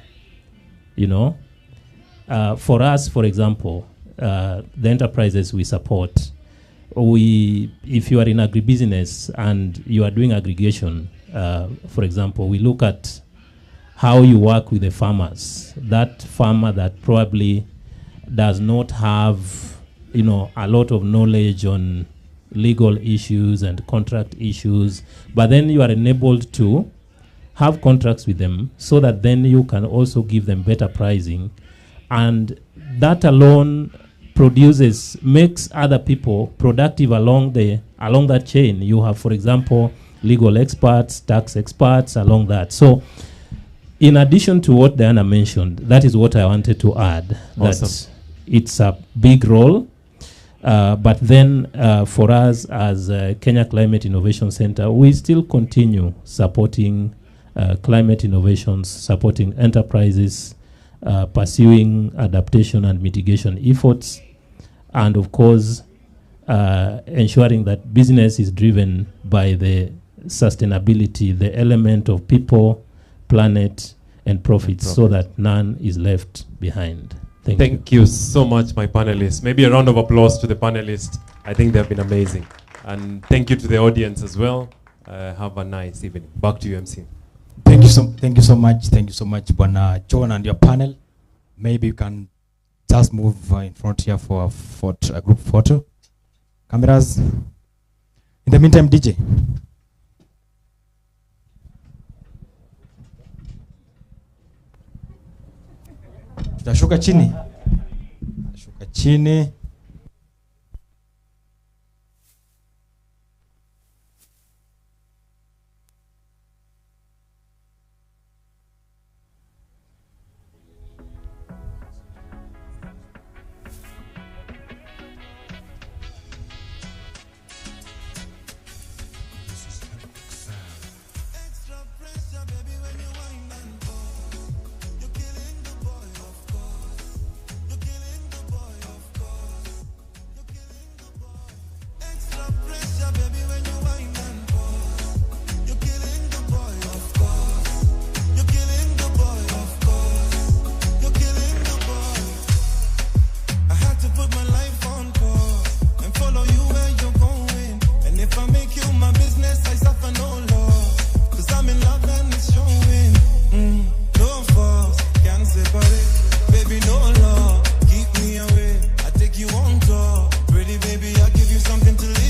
For us, for example, the enterprises we support, if you are in agribusiness and you are doing aggregation, for example, we look at how you work with the farmers. That farmer that probably does not have a lot of knowledge on legal issues and contract issues, but then you are enabled to have contracts with them so that then you can also give them better pricing. And that alone makes other people productive along that chain. You have, for example, legal experts, tax experts along that. So in addition to what Diana mentioned, that is what I wanted to add. Awesome. That it's a big role. But then for us as Kenya Climate Innovation Center, we still continue supporting climate innovations, supporting enterprises, pursuing adaptation and mitigation efforts, and of course, ensuring that business is driven by the sustainability, the element of people, planet, and profits, so that none is left behind. Thank you so much, my panelists. Maybe a round of applause to the panelists. I think they've been amazing. And thank you to the audience as well. Have a nice evening. Back to you, MC. Thank you so much. Thank you so much, Bwana John and your panel. Maybe you can just move in front here for a group photo. Cameras. In the meantime, DJ. Tutashuka chini. Tutashuka chini.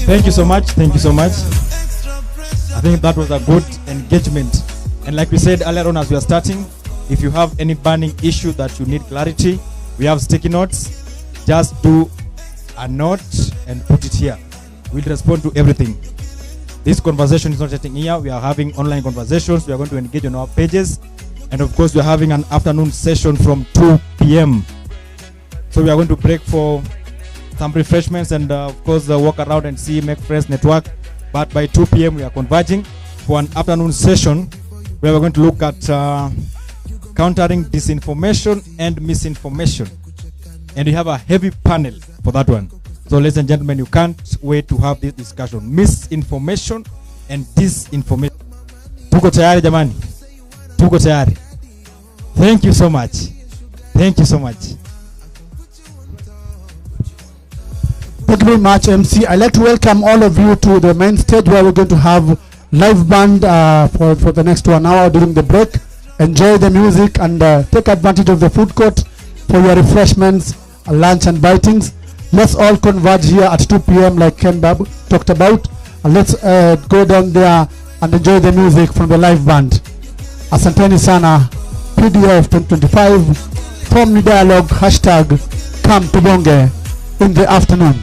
Thank you so much. Thank you so much. I think that was a good engagement. And like we said earlier on as we are starting, if you have any burning issue that you need clarity, we have sticky notes. Just do a note and put it here. We'll respond to everything. This conversation is not just here. We are having online conversations. We are going to engage on our pages. And of course, we are having an afternoon session from 2 p.m. So we are going to break for some refreshments and of course walk around and see, make friends, network. But by 2 p.m. we are converging for an afternoon session where we're going to look at countering disinformation and misinformation. And we have a heavy panel for that one. So ladies and gentlemen, you can't wait to have this discussion. Misinformation and disinformation. Tuko tayari jamani? Tuko tayari. Thank you so much. Thank you so much. Thank you very much, MC. I'd like to welcome all of you to the main stage where we're going to have live band for the next 1 hour during the break. Enjoy the music and take advantage of the food court for your refreshments, lunch and bitings. Let's all converge here at 2 p.m. like Ken Bab talked about. And let's go down there and enjoy the music from the live band. Asanteni sana. PDF 2025. From the dialogue, hashtag come to Bonge in the afternoon.